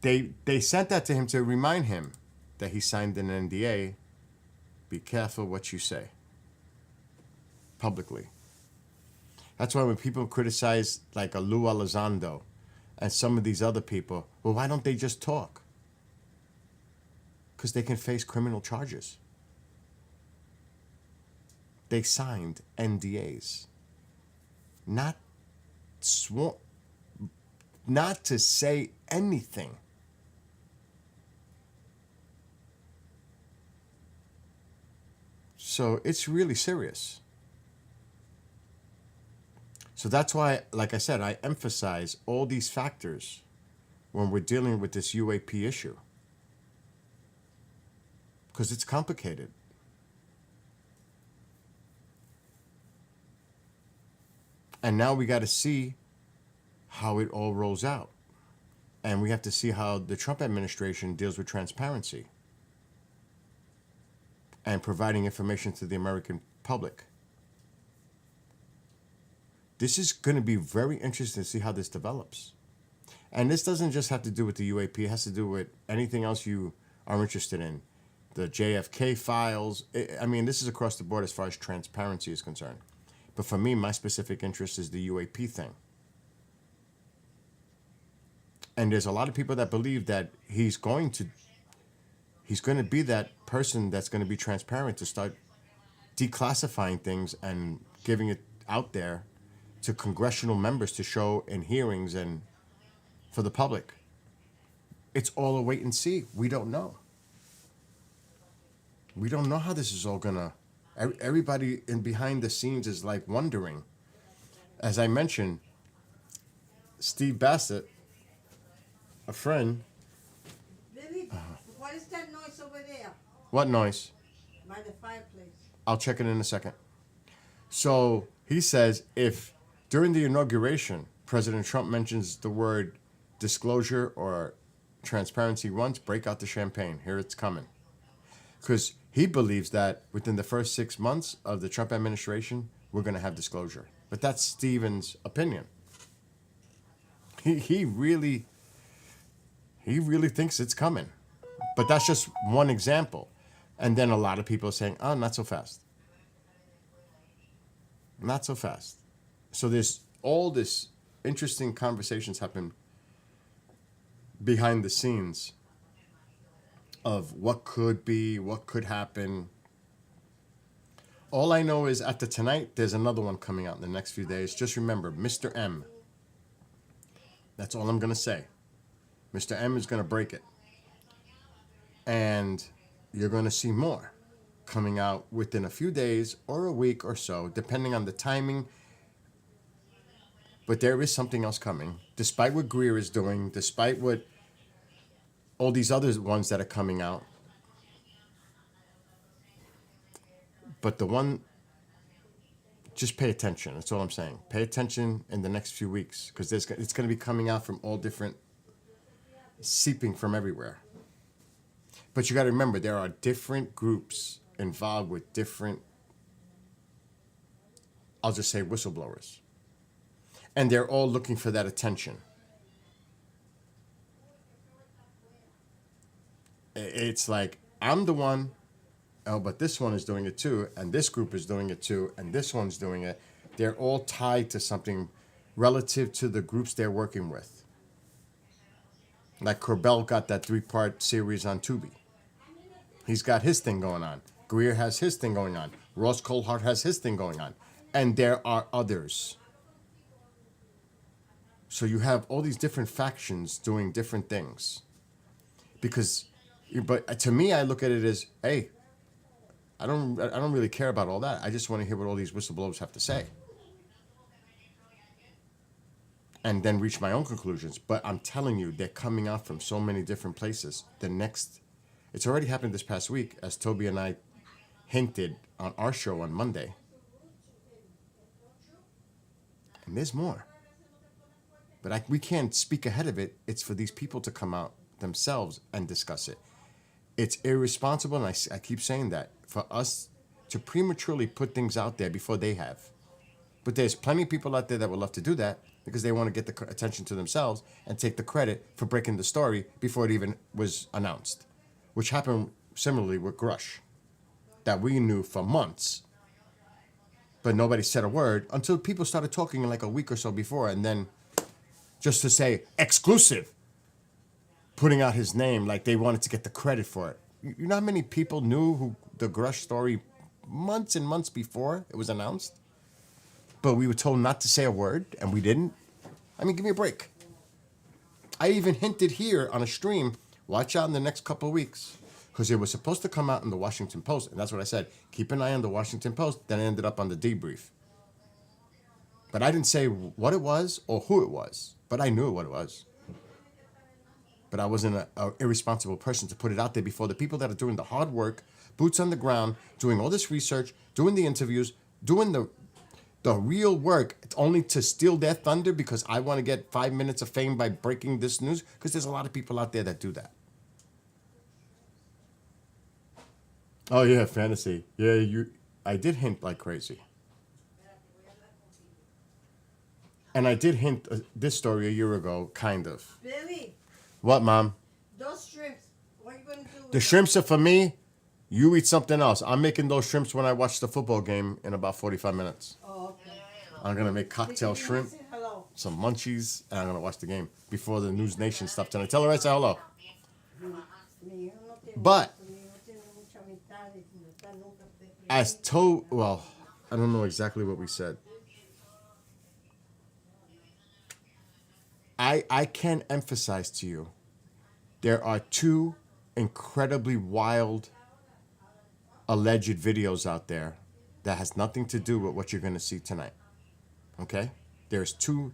they sent that to him to remind him that he signed an NDA. Be careful what you say publicly. That's why when people criticize like a Lou Elizondo and some of these other people, well, why don't they just talk? Because they can face criminal charges. They signed NDAs. Not to say anything. So it's really serious. So that's why, like I said, I emphasize all these factors when we're dealing with this UAP issue. Because it's complicated. And now we got to see how it all rolls out. And we have to see how the Trump administration deals with transparency and providing information to the American public. This is going to be very interesting to see how this develops. And this doesn't just have to do with the UAP. It has to do with anything else you are interested in. The JFK files. I mean, this is across the board as far as transparency is concerned. But for me, my specific interest is the UAP thing. And there's a lot of people that believe that he's going to be that person that's going to be transparent to start declassifying things and giving it out there to congressional members to show in hearings and for the public. It's all a wait and see. We don't know. We don't know how this is all gonna. Everybody in behind the scenes is like wondering. As I mentioned, Steve Bassett, a friend. Billy, what is that noise over there What noise? by the fireplace? I'll check it in a second. So he says if during the inauguration, President Trump mentions the word disclosure or transparency once, break out the champagne. Here it's coming. Because he believes that within the first 6 months of the Trump administration, we're going to have disclosure. But that's Stephen's opinion. He really thinks it's coming. But that's just one example. And then a lot of people are saying, oh, not so fast. Not so fast. So there's all this interesting conversations happen behind the scenes of what could be, what could happen. All I know is after tonight, there's another one coming out in the next few days. Just remember, Mr. M. That's all I'm going to say. Mr. M is going to break it. And you're going to see more coming out within a few days or a week or so, depending on the timing. But there is something else coming, despite what Greer is doing, despite what all these other ones that are coming out. But the one, just pay attention. That's all I'm saying. Pay attention in the next few weeks, because it's going to be coming out from all different, seeping from everywhere. But you got to remember, there are different groups involved with different, I'll just say, whistleblowers. And they're all looking for that attention. It's like, I'm the one, oh, but this one is doing it too, and this group is doing it too, and this one's doing it. They're all tied to something relative to the groups they're working with. Like Corbell got that 3-part series on Tubi. He's got his thing going on. Greer has his thing going on. Ross Coulthart has his thing going on. And there are others. So you have all these different factions doing different things. But to me, I look at it as, hey, I don't really care about all that. I just want to hear what all these whistleblowers have to say. And then reach my own conclusions. But I'm telling you, they're coming out from so many different places. It's already happened this past week, as Toby and I hinted on our show on Monday. And there's more. But we can't speak ahead of it. It's for these people to come out themselves and discuss it. It's irresponsible, and I keep saying that, for us to prematurely put things out there before they have. But there's plenty of people out there that would love to do that because they want to get the attention to themselves and take the credit for breaking the story before it even was announced, which happened similarly with Grush, that we knew for months, but nobody said a word until people started talking like a week or so before, and then just to say exclusive, putting out his name like they wanted to get the credit for it. You know how many people knew the Grush story months and months before it was announced? But we were told not to say a word, and we didn't. I mean, give me a break. I even hinted here on a stream, watch out in the next couple of weeks, because it was supposed to come out in the Washington Post, and that's what I said. Keep an eye on the Washington Post. Then it ended up on the debrief. But I didn't say what it was or who it was, but I knew what it was. But I wasn't an irresponsible person to put it out there before the people that are doing the hard work, boots on the ground, doing all this research, doing the interviews, doing the real work, only to steal their thunder because I want to get 5 minutes of fame by breaking this news, because there's a lot of people out there that do that. Oh yeah, fantasy. Yeah, I did hint like crazy. And I did hint this story a year ago, kind of. Billy, What, Mom? those shrimps, what are you gonna do with The shrimps are for me. You eat something else. I'm making those shrimps when I watch the football game in about 45 minutes. Oh, okay. I'm going to make cocktail Did you shrimp, say hello? some munchies, and I'm going to watch the game before the News Nation stuff tonight. Tell her I say hello. Mi hijo no tiene But- mucho, mi hijo tiene mucha amistad y no está nunca pe- As told, well, I don't know exactly what we said. I can't emphasize to you, there are two incredibly wild alleged videos out there that has nothing to do with what you're going to see tonight. Okay? There's two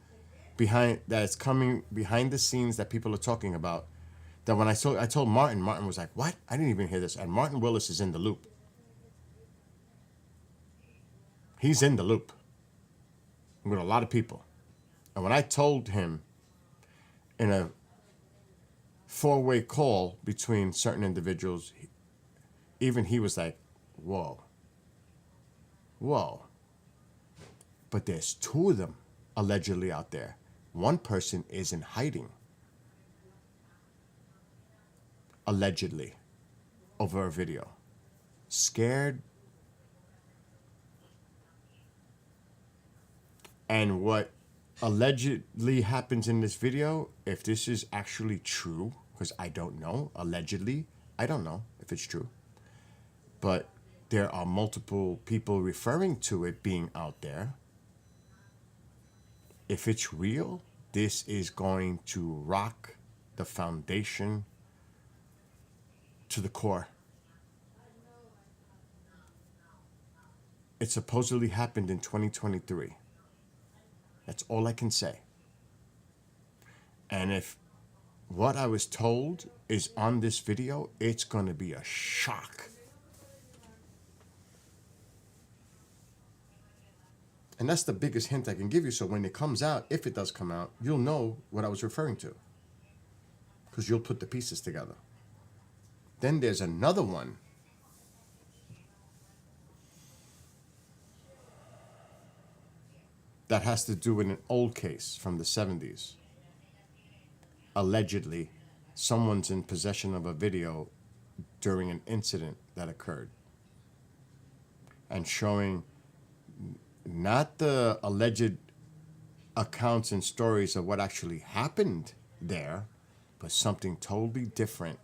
behind that is coming behind the scenes that people are talking about. That when I told Martin was like, "What? I didn't even hear this." And Martin Willis is in the loop. He's in the loop with a lot of people. And when I told him in a four-way call between certain individuals, even he was like, whoa. But there's two of them allegedly out there. One person is in hiding, allegedly, over a video. Scared. And what allegedly happens in this video, if this is actually true, because I don't know, allegedly, I don't know if it's true, but there are multiple people referring to it being out there. If it's real, this is going to rock the foundation to the core. It supposedly happened in 2023. That's all I can say. And if what I was told is on this video, it's going to be a shock. And that's the biggest hint I can give you. So when it comes out, if it does come out, you'll know what I was referring to. Because you'll put the pieces together. Then there's another one. That has to do with an old case from the 70s. Allegedly, someone's in possession of a video during an incident that occurred. And showing not the alleged accounts and stories of what actually happened there, but something totally different.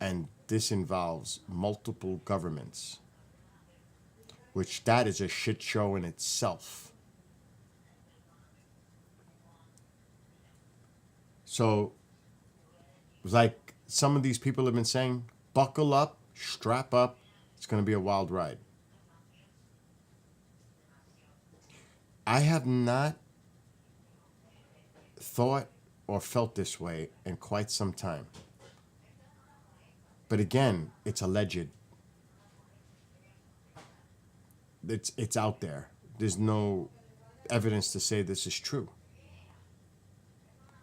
And this involves multiple governments, which that is a shit show in itself. So, like some of these people have been saying, buckle up, strap up, it's going to be a wild ride. I have not thought or felt this way in quite some time. But again, it's alleged. It's out there. There's no evidence to say this is true.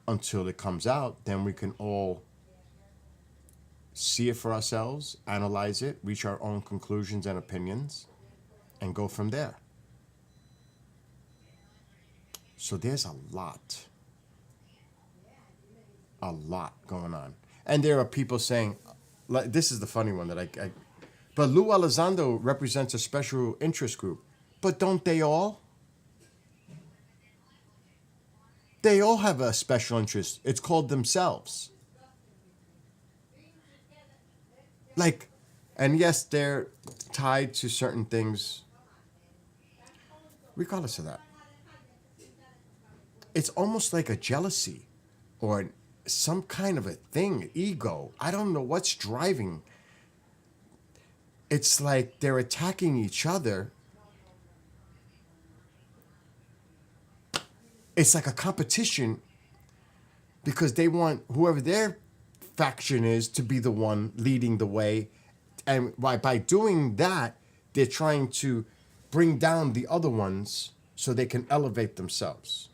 Until it comes out, then we can all see it for ourselves, analyze it, reach our own conclusions and opinions, and go from there. So there's a lot going on. And there are people saying, like, this is the funny one that but Lou Elizondo represents a special interest group. But don't they all? They all have a special interest. It's called themselves. Like, and yes, they're tied to certain things. Regardless of that. It's almost like a jealousy or some kind of a thing, ego. I don't know what's driving. It's like they're attacking each other. It's like a competition because they want whoever their faction is to be the one leading the way. And by doing that, they're trying to bring down the other ones so they can elevate themselves.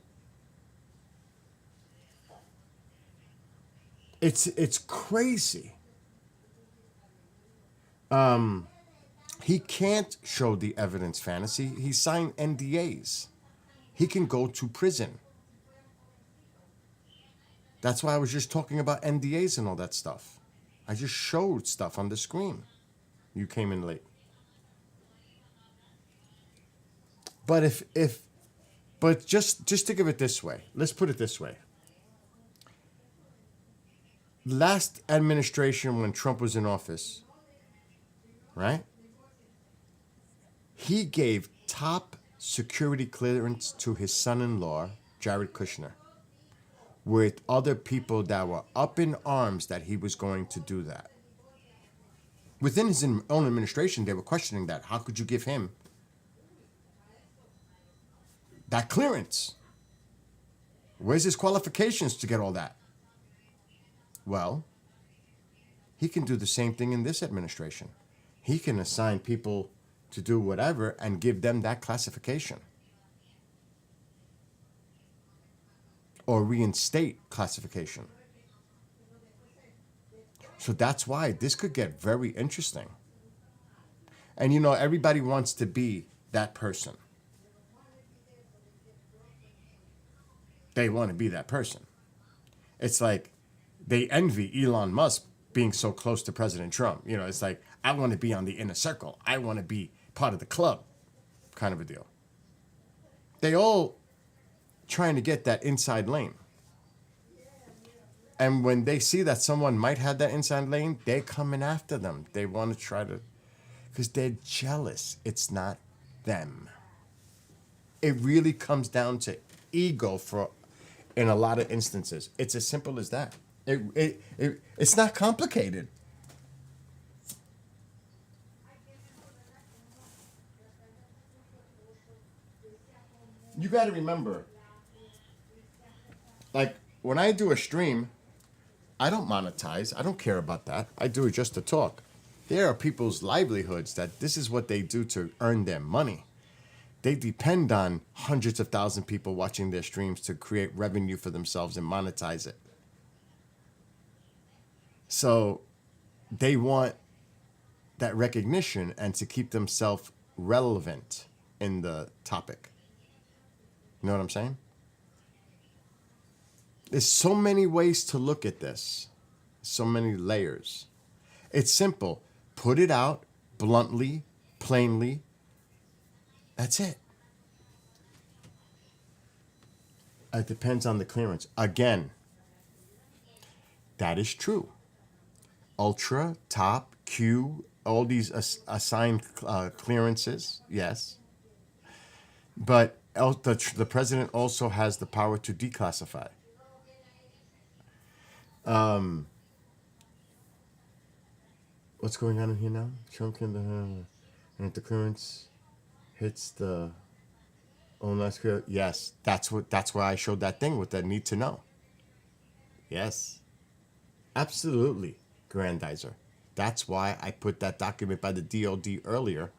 It's crazy. He can't show the evidence fantasy. He signed NDAs. He can go to prison That's why I was just talking about NDAs and all that stuff. I just showed stuff on the screen. You came in late. But but just to give it this way, let's put it this way. Last administration when Trump was in office, right? He gave top security clearance to his son-in-law, Jared Kushner, with other people that were up in arms that he was going to do that. Within his own administration, they were questioning that. How could you give him that clearance? Where's his qualifications to get all that? Well, he can do the same thing in this administration. He can assign people to do whatever and give them that classification. Or reinstate classification. So that's why this could get very interesting. And you know, everybody wants to be that person. They want to be that person. It's like they envy Elon Musk being so close to President Trump. You know, it's like, I want to be on the inner circle. I want to be part of the club, kind of a deal. They all trying to get that inside lane. And when they see that someone might have that inside lane, they're coming after them. They want to try to, because they're jealous. It's not them. It really comes down to ego in a lot of instances. It's as simple as that. It's not complicated. You got to remember, like when I do a stream, I don't monetize. I don't care about that. I do it just to talk. There are people's livelihoods that this is what they do to earn their money. They depend on hundreds of thousands of people watching their streams to create revenue for themselves and monetize it. So they want that recognition and to keep themselves relevant in the topic. You know what I'm saying? There's so many ways to look at this. So many layers. It's simple. Put it out bluntly, plainly. That's it. It depends on the clearance. Again, that is true. Ultra, top, Q, all these assigned clearances, yes. But the president also has the power to declassify. What's going on in here now? Trump can and the clearance hits the last clear. Yes, that's why I showed that thing with the need to know. Yes, absolutely, Grandizer. That's why I put that document by the DOD earlier,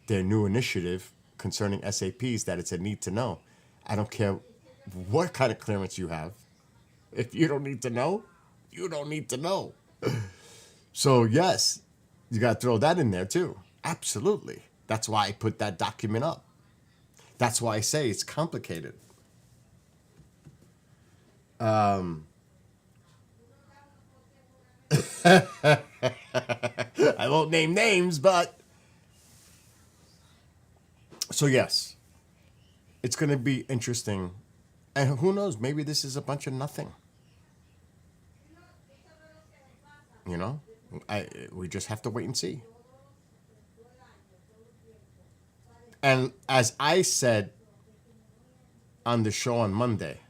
their new initiative concerning SAPs, that it's a need to know. I don't care what kind of clearance you have. If you don't need to know, you don't need to know. So yes, you got to throw that in there too. Absolutely. That's why I put that document up. That's why I say it's complicated. I won't name names, but so yes, it's going to be interesting. And who knows, maybe this is a bunch of nothing. You know, we just have to wait and see. And as I said on the show on Monday,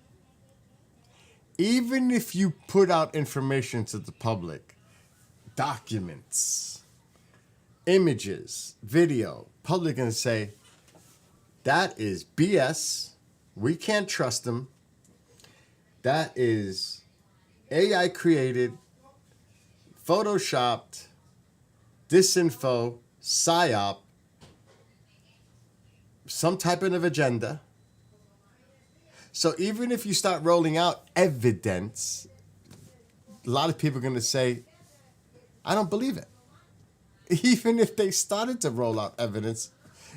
even if you put out information to the public, documents, images, video, public going to say, that is BS. We can't trust them. That is AI created, photoshopped, disinfo, psyop, some type of agenda. So even if you start rolling out evidence, a lot of people are going to say, I don't believe it. Even if they started to roll out evidence,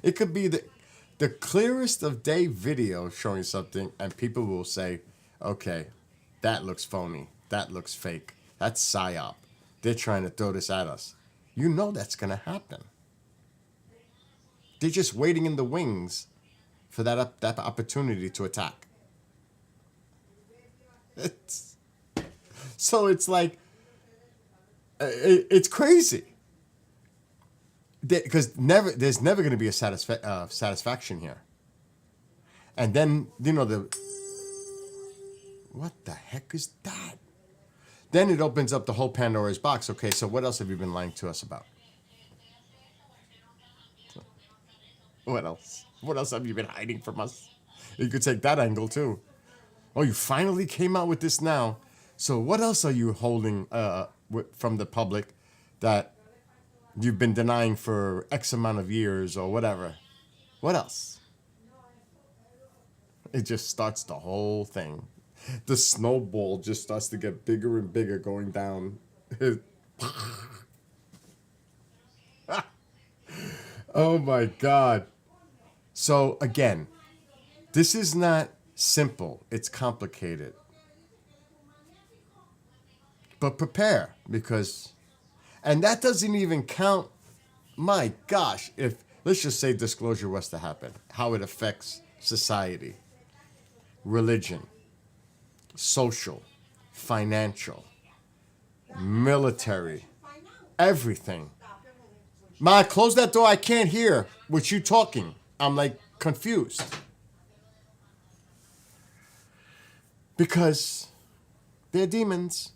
it could be the clearest of day video showing something, and people will say, okay, that looks phony. That looks fake. That's psyop. They're trying to throw this at us. You know that's going to happen. They're just waiting in the wings for that opportunity to attack. So it's like, it's crazy. Because there's never going to be a satisfaction here. And then, what the heck is that? Then it opens up the whole Pandora's box. Okay, so what else have you been lying to us about? What else? What else have you been hiding from us? You could take that angle too. Oh, you finally came out with this now. So what else are you holding from the public that you've been denying for X amount of years or whatever? What else? It just starts the whole thing. The snowball just starts to get bigger and bigger going down. Oh my God. So again, this is not simple. It's complicated. But prepare, because, and that doesn't even count, my gosh, if, let's just say disclosure was to happen, how it affects society, religion, social, financial, military, everything. Ma, close that door. I can't hear what you talking. I'm like confused. Because they're demons.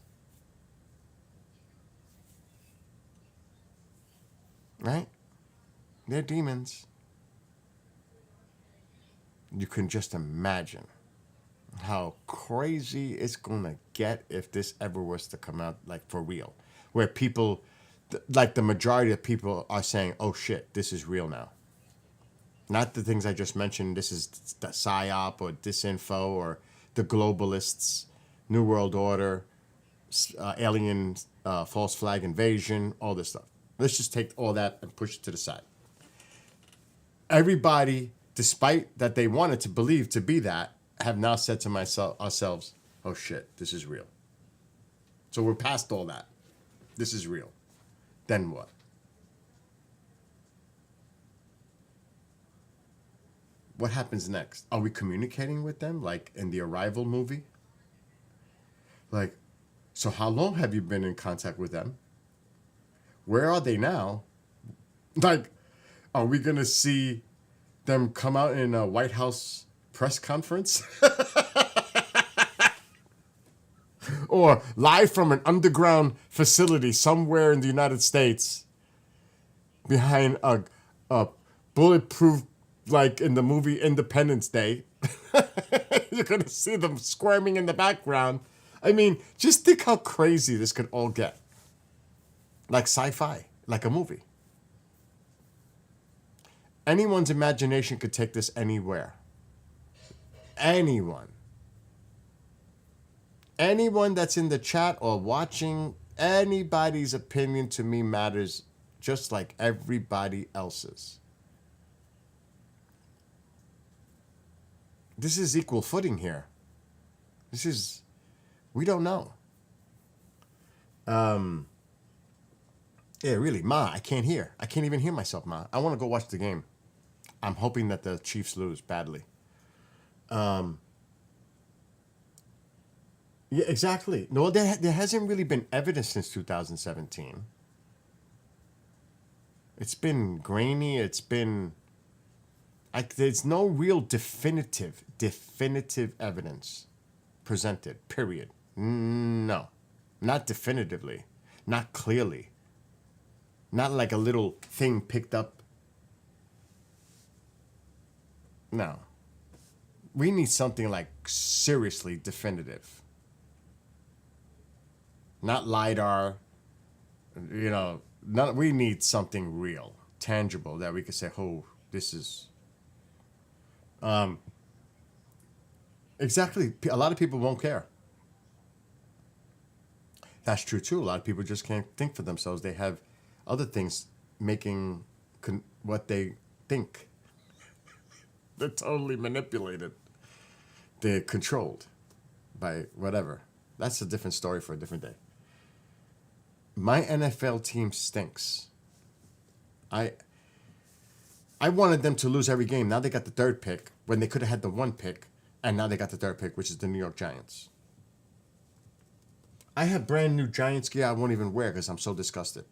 Right? They're demons. You can just imagine how crazy it's going to get if this ever was to come out, like for real. Where people, like the majority of people are saying, oh shit, this is real now. Not the things I just mentioned, this is the PSYOP or disinfo or the globalists, New World Order, alien false flag invasion, all this stuff. Let's just take all that and push it to the side. Everybody, despite that they wanted to believe to be that, have now said to ourselves, oh shit, this is real. So we're past all that. This is real. Then what? What happens next? Are we communicating with them like in the Arrival movie? Like, so how long have you been in contact with them? Where are they now? Like, are we going to see them come out in a White House press conference? Or live from an underground facility somewhere in the United States behind a bulletproof, like in the movie Independence Day. You're going to see them squirming in the background. I mean, just think how crazy this could all get. Like sci-fi, like a movie. Anyone's imagination could take this anywhere. Anyone. Anyone that's in the chat or watching, anybody's opinion to me matters just like everybody else's. This is equal footing here. We don't know. Yeah, really, Ma, I can't hear. I can't even hear myself, Ma. I want to go watch the game. I'm hoping that the Chiefs lose badly. Yeah, exactly. No, there hasn't really been evidence since 2017. It's been grainy. It's been there's no real definitive evidence presented. Period. No, not definitively, not clearly. Not like a little thing picked up. No. We need something like seriously definitive. Not LiDAR. We need something real, tangible, that we could say, oh, this is... Exactly. A lot of people won't care. That's true, too. A lot of people just can't think for themselves. They have other things making what they think. They're totally manipulated. They're controlled by whatever. That's a different story for a different day. My NFL team stinks. I wanted them to lose every game. Now they got the third pick when they could have had the one pick, and now they got the third pick, which is the New York Giants. I have brand new Giants gear I won't even wear because I'm so disgusted.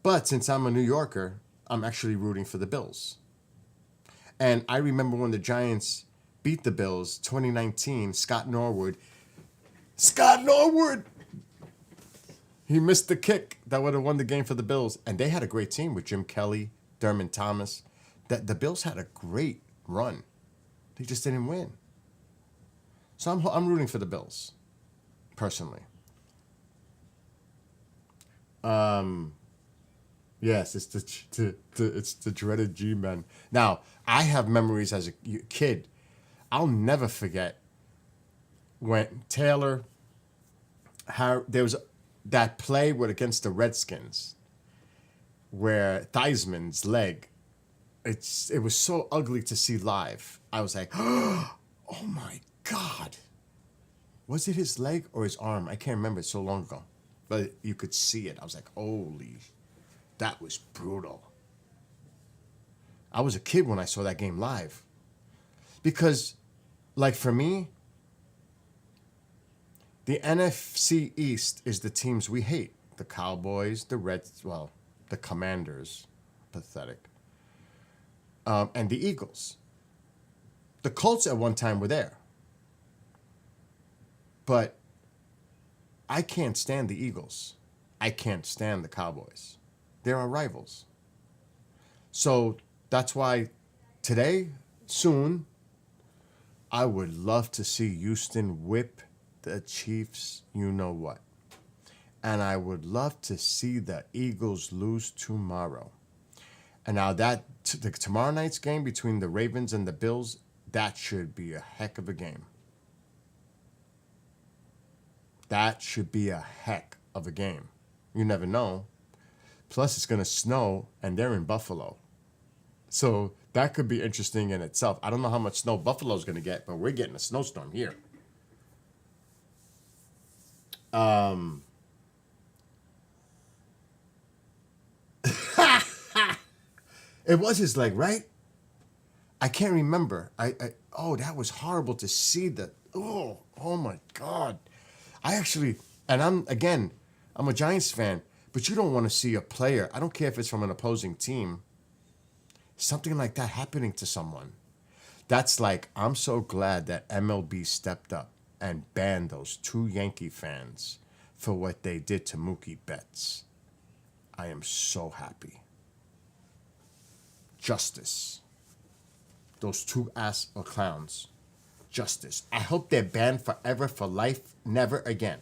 But since I'm a New Yorker, I'm actually rooting for the Bills. And I remember when the Giants beat the Bills, 2019, Scott Norwood, he missed the kick that would have won the game for the Bills. And they had a great team with Jim Kelly, Dermot Thomas. The Bills had a great run. They just didn't win. So I'm rooting for the Bills, personally. Yes, it's the dreaded G-Men. Now, I have memories as a kid. I'll never forget when Taylor, there was that play against the Redskins where Theismann's leg, it was so ugly to see live. I was like, oh my God. Was it his leg or his arm? I can't remember. It's so long ago. But you could see it. I was like, holy, that was brutal. I was a kid when I saw that game live. Because, like for me, the NFC East is the teams we hate. The Cowboys, the Commanders, pathetic, and the Eagles. The Colts at one time were there. But I can't stand the Eagles. I can't stand the Cowboys. They're our rivals. So that's why today, soon, I would love to see Houston whip the Chiefs, you know what. And I would love to see the Eagles lose tomorrow. And now the tomorrow night's game between the Ravens and the Bills, that should be a heck of a game. That should be a heck of a game. You never know. Plus, it's going to snow, and they're in Buffalo. So that could be interesting in itself. I don't know how much snow Buffalo's going to get, but we're getting a snowstorm here. It was his leg, right? I can't remember. That was horrible to see that. Oh my God. I'm a Giants fan, but you don't want to see a player, I don't care if it's from an opposing team, something like that happening to someone. That's like, I'm so glad that MLB stepped up and banned those 2 Yankee fans for what they did to Mookie Betts. I am so happy. Justice. Those 2 ass or clowns. Justice. I hope they're banned forever, for life, never again.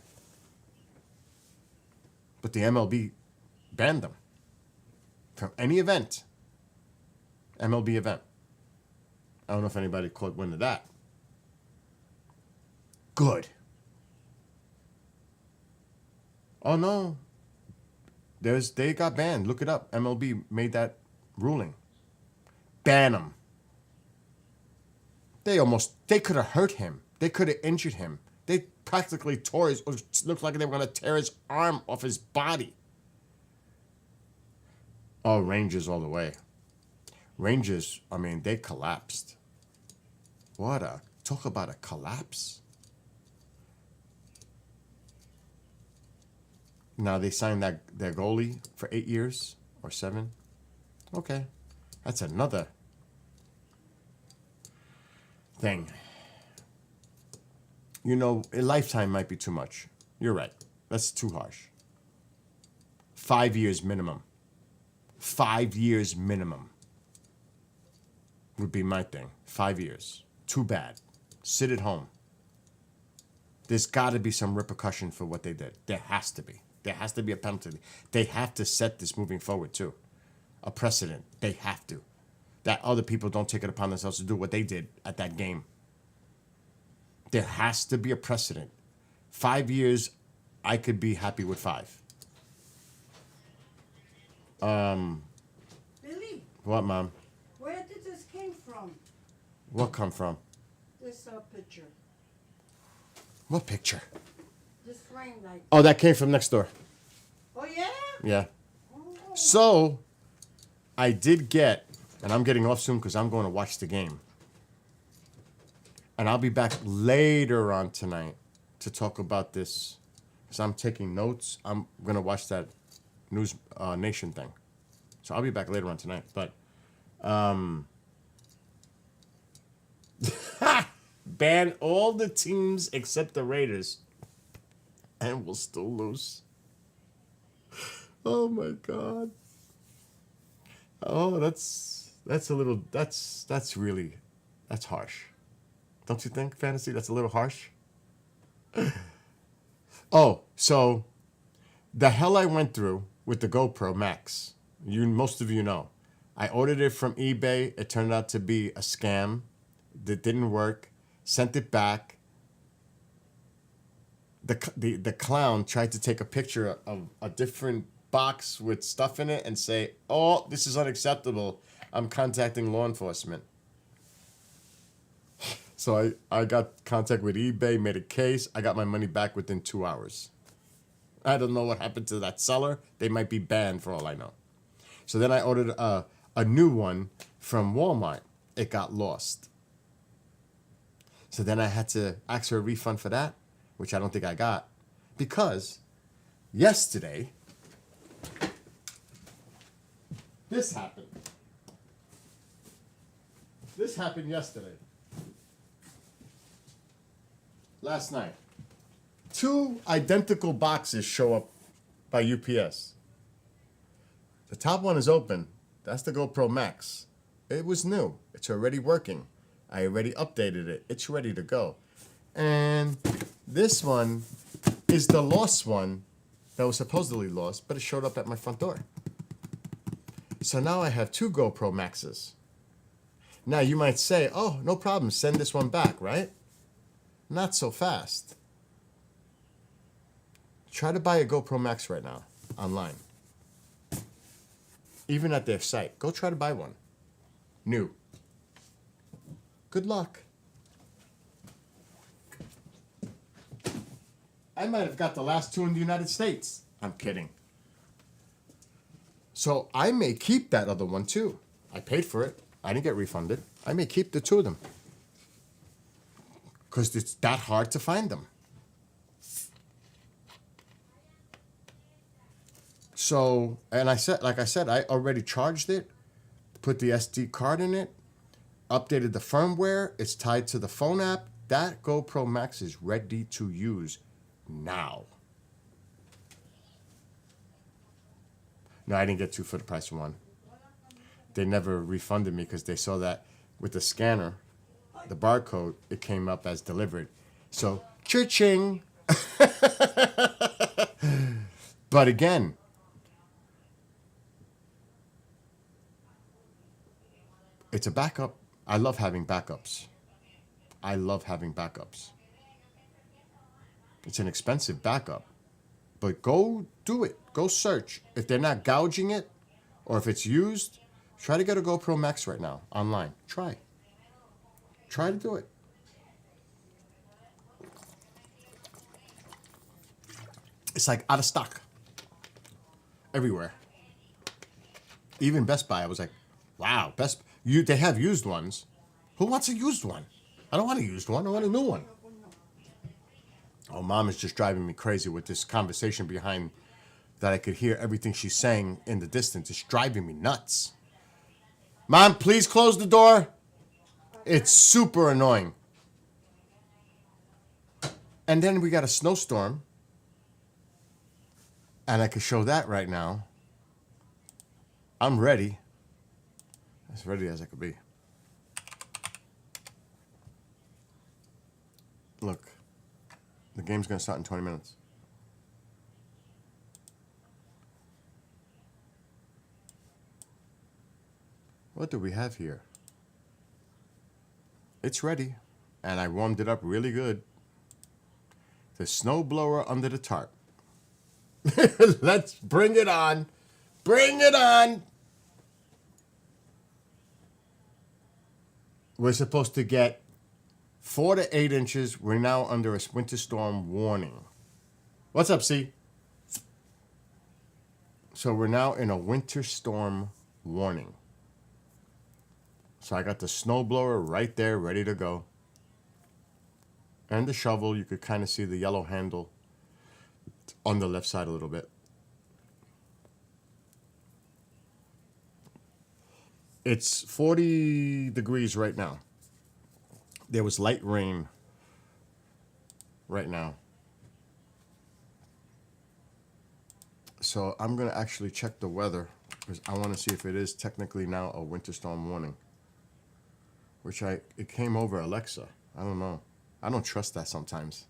But the MLB banned them from any event. MLB event. I don't know if anybody caught wind of that. Good. Oh no. They got banned. Look it up. MLB made that ruling. Ban them. They could have hurt him. They could have injured him. They practically tore his, looked like they were going to tear his arm off his body. Oh, Rangers all the way. Rangers, they collapsed. Talk about a collapse. Now they signed their goalie for 8 years or 7. Okay. That's another thing. A lifetime might be too much. You're right. That's too harsh. 5 years minimum. 5 years minimum would be my thing. 5 years. Too bad. Sit at home. There's got to be some repercussion for what they did. There has to be. There has to be a penalty. They have to set this moving forward, too. A precedent. They have to. That other people don't take it upon themselves to do what they did at that game. There has to be a precedent. 5 years, I could be happy with 5. Billy, What, Mom? where did this came from? What come from? This picture. What picture? Just frame like. Oh, that came from next door. Oh yeah. Yeah. So, I did get, and I'm getting off soon because I'm going to watch the game. And I'll be back later on tonight to talk about this because I'm taking notes. I'm going to watch that News Nation thing. So I'll be back later on tonight. But, ban all the teams except the Raiders. And we'll still lose. Oh my God. Oh, that's a little, that's harsh. Don't you think, Fantasy? That's a little harsh. Oh, so the hell I went through with the GoPro Max. Most of you know. I ordered it from eBay. It turned out to be a scam. That didn't work. Sent it back. The clown tried to take a picture of a different box with stuff in it and say, "Oh, this is unacceptable. I'm contacting law enforcement." So I got contact with eBay, made a case. I got my money back within 2 hours. I don't know what happened to that seller. They might be banned for all I know. So then I ordered a new one from Walmart. It got lost. So then I had to ask for a refund for that, which I don't think I got, because yesterday, this happened. This happened yesterday. Last night. 2 identical boxes show up by UPS. The top one is open. That's the GoPro Max. It was new. It's already working. I already updated it. It's ready to go. And this one is the lost one that was supposedly lost, but it showed up at my front door. So now I have 2 GoPro Maxes. Now you might say, oh, no problem, send this one back, right? Not so fast. Try to buy a GoPro Max right now, online. Even at their site. Go try to buy one. New. Good luck. I might have got the last 2 in the United States. I'm kidding. So I may keep that other one too. I paid for it. I didn't get refunded. I may keep the 2 of them. Because it's that hard to find them. So, and like I said, I already charged it, put the SD card in it, updated the firmware. It's tied to the phone app. That GoPro Max is ready to use now. No, I didn't get 2 for the price of 1. They never refunded me because they saw that with the scanner, the barcode, it came up as delivered. So, cha-ching. But again, it's a backup. I love having backups. I love having backups. It's an expensive backup. But go do it. Go search. If they're not gouging it, or if it's used, try to get a GoPro Max right now online. Try. Try to do it. It's like out of stock. Everywhere. Even Best Buy, I was like, wow, they have used ones. Who wants a used one? I don't want a used one. I want a new one. Oh, Mom is just driving me crazy with this conversation behind that I could hear everything she's saying in the distance. It's driving me nuts. Mom, please close the door. It's super annoying. And then we got a snowstorm. And I could show that right now. I'm ready. As ready as I could be. Look. The game's going to start in 20 minutes. What do we have here? It's ready. And I warmed it up really good. The snowblower under the tarp. Let's bring it on. Bring it on. We're supposed to get 4 to 8 inches. We're now under a winter storm warning. What's up, C? So we're now in a winter storm warning. So I got the snowblower right there, ready to go. And the shovel, you could kind of see the yellow handle on the left side a little bit. It's 40 degrees right now. There was light rain right now. So I'm going to actually check the weather because I want to see if it is technically now a winter storm warning. Which it came over Alexa. I don't know. I don't trust that sometimes.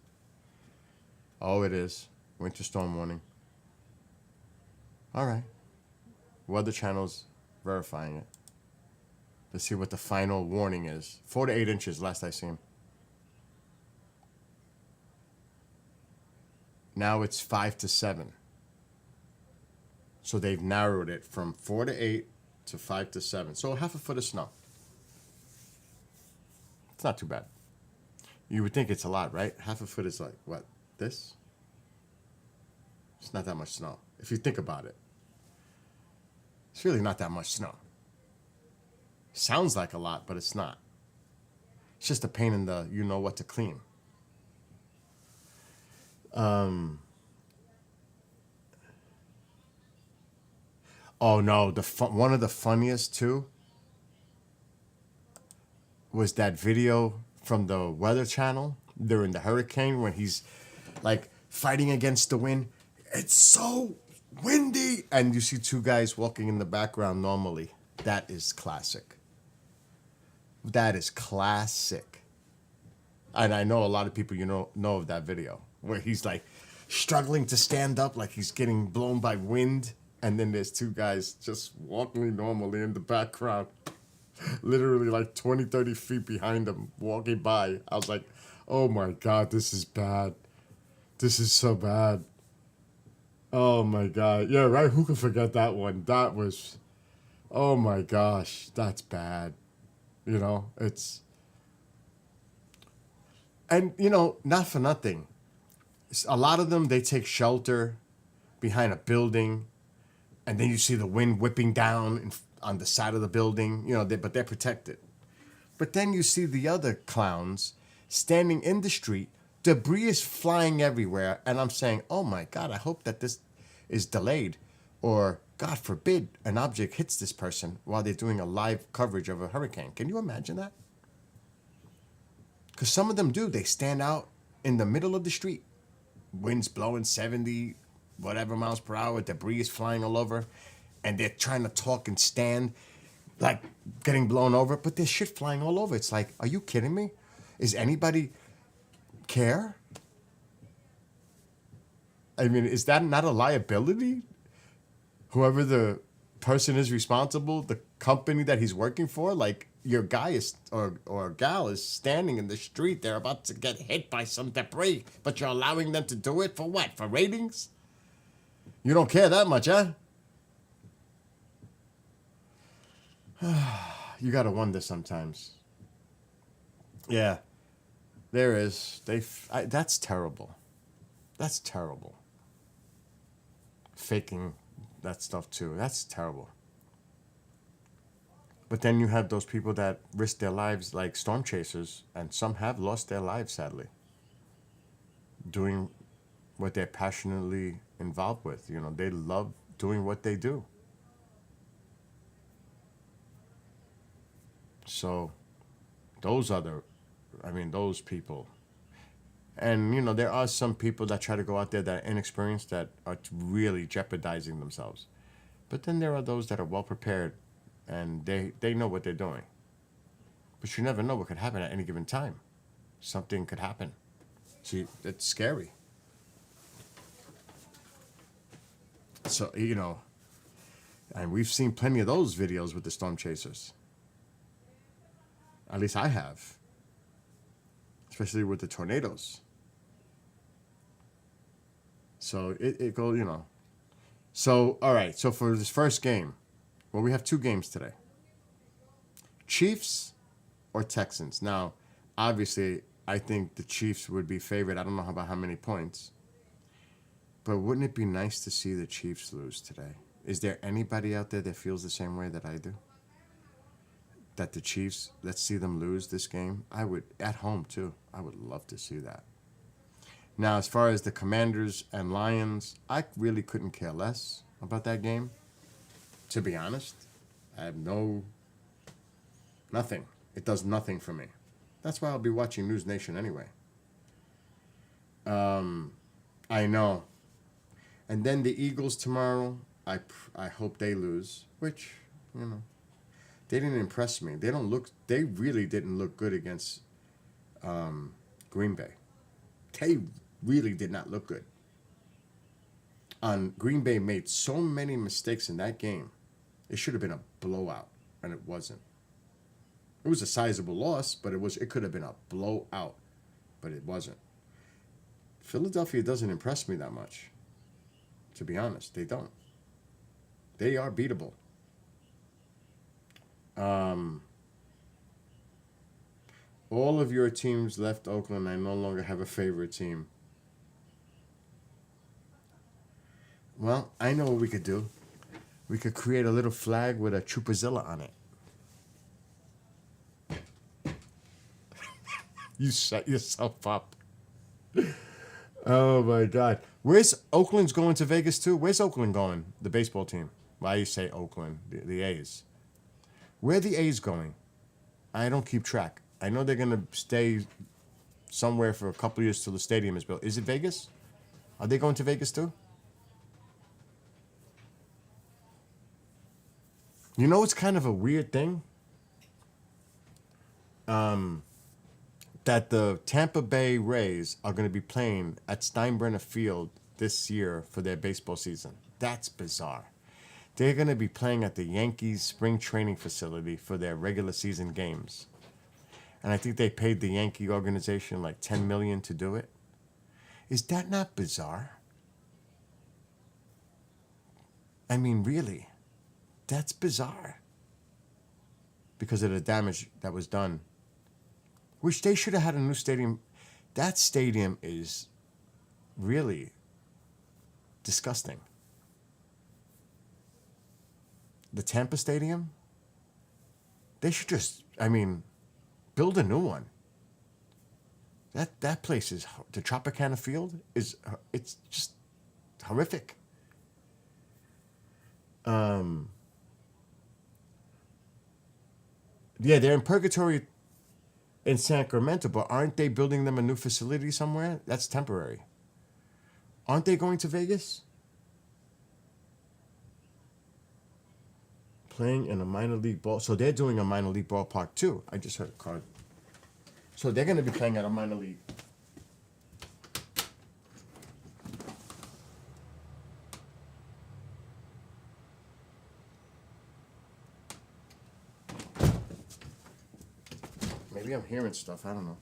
Oh, it is. Winter storm warning. All right. Weather Channel's verifying it. Let's see what the final warning is. 4 to 8 inches, last I seen. Now it's 5 to 7. So they've narrowed it from 4 to 8 to 5 to 7. So half a foot of snow. It's not too bad. You would think it's a lot, right? Half a foot is like, what, this? It's not that much snow. If you think about it. It's really not that much snow. Sounds like a lot, but it's not. It's just a pain in the you know what to clean. Oh no, one of the funniest too was that video from the Weather Channel during the hurricane when he's like fighting against the wind. It's so windy, and you see two guys walking in the background normally. That is classic. That is classic. And I know a lot of people know of that video where he's like struggling to stand up like he's getting blown by wind, and then there's two guys just walking normally in the background. Literally like 20, 30 feet behind him, walking by. I was like, oh my God, this is bad. This is so bad. Oh my God. Yeah, right? Who can forget that one? That was, oh my gosh, that's bad. You know, and not for nothing. A lot of them, they take shelter behind a building, and then you see the wind whipping down on the side of the building, but they're protected. But then you see the other clowns standing in the street, debris is flying everywhere, and I'm saying, oh my God, I hope that this is delayed, or God forbid an object hits this person while they're doing a live coverage of a hurricane. Can you imagine that? Because some of them do. They stand out in the middle of the street. Wind's blowing 70, whatever miles per hour. Debris is flying all over. And they're trying to talk and stand like getting blown over. But there's shit flying all over. It's like, are you kidding me? Is anybody care? I mean, is that not a liability? Whoever the person is responsible, the company that he's working for, like your guy is or gal is standing in the street, they're about to get hit by some debris, but you're allowing them to do it for what? For ratings? You don't care that much, huh? You gotta wonder sometimes. Yeah, there is. That's terrible. That's terrible. Faking that stuff too. That's terrible. But then you have those people that risk their lives like storm chasers, and some have lost their lives, sadly, doing what they're passionately involved with. They love doing what they do. So those people. And, there are some people that try to go out there that are inexperienced, that are really jeopardizing themselves. But then there are those that are well prepared, and they know what they're doing. But you never know what could happen at any given time. Something could happen. See, it's scary. So, and we've seen plenty of those videos with the storm chasers. At least I have. Especially with the tornadoes. So it goes, So, all right. So for this first game, well, we have two games today. Chiefs or Texans. Now, obviously, I think the Chiefs would be favored. I don't know about how many points. But wouldn't it be nice to see the Chiefs lose today? Is there anybody out there that feels the same way that I do? That the Chiefs, let's see them lose this game? I would, at home too. I would love to see that. Now, as far as the Commanders and Lions, I really couldn't care less about that game. To be honest, I have nothing. It does nothing for me. That's why I'll be watching News Nation anyway. I know. And then the Eagles tomorrow, I hope they lose, which, you know, they didn't impress me. They really didn't look good against Green Bay. They really did not look good. Green Bay made so many mistakes in that game. It should have been a blowout, and it wasn't. It was a sizable loss, but it could have been a blowout, but it wasn't. Philadelphia doesn't impress me that much. To be honest, they don't. They are beatable. All of your teams left Oakland. I no longer have a favorite team. Well, I know what we could do. We could create a little flag with a Chupazilla on it. You set yourself up. Oh my God. Where's Oakland's going to Vegas too? Where's Oakland going? The baseball team. Why you say Oakland? The A's. Where are the A's going? I don't keep track. I know they're going to stay somewhere for a couple of years till the stadium is built. Is it Vegas? Are they going to Vegas too? You know it's kind of a weird thing? That the Tampa Bay Rays are going to be playing at Steinbrenner Field this year for their baseball season. That's bizarre. They're going to be playing at the Yankees spring training facility for their regular season games. And I think they paid the Yankee organization like $10 million to do it. Is that not bizarre? I mean, really, that's bizarre. Because of the damage that was done. Which they should have had a new stadium. That stadium is really disgusting. The Tampa Stadium, they should just, build a new one. That place is, the Tropicana Field it's just horrific. Yeah, they're in purgatory in Sacramento, but aren't they building them a new facility somewhere? That's temporary. Aren't they going to Vegas? Playing in a minor league ball. So they're doing a minor league ballpark too. I just heard a card. So they're going to be playing at a minor league. Maybe I'm hearing stuff. I don't know.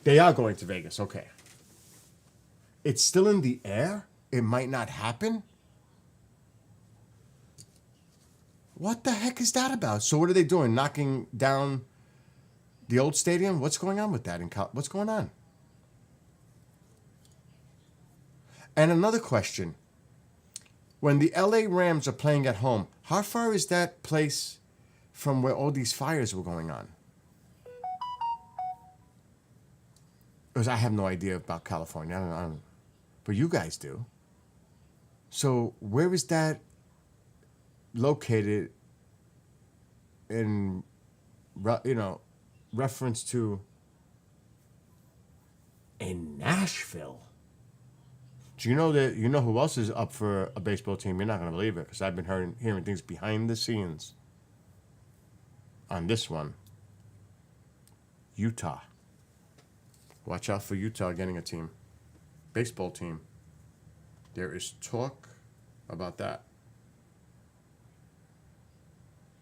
They are going to Vegas. Okay. It's still in the air? It might not happen? What the heck is that about? So what are they doing? Knocking down the old stadium? What's going on with that? What's going on? And another question. When the LA Rams are playing at home, how far is that place from where all these fires were going on? Because I have no idea about California. I don't, but you guys do. So where is that located in, reference to in Nashville? Do you know who else is up for a baseball team? You're not going to believe it because I've been hearing things behind the scenes on this one. Utah. Watch out for Utah getting a team. Baseball team. There is talk about that.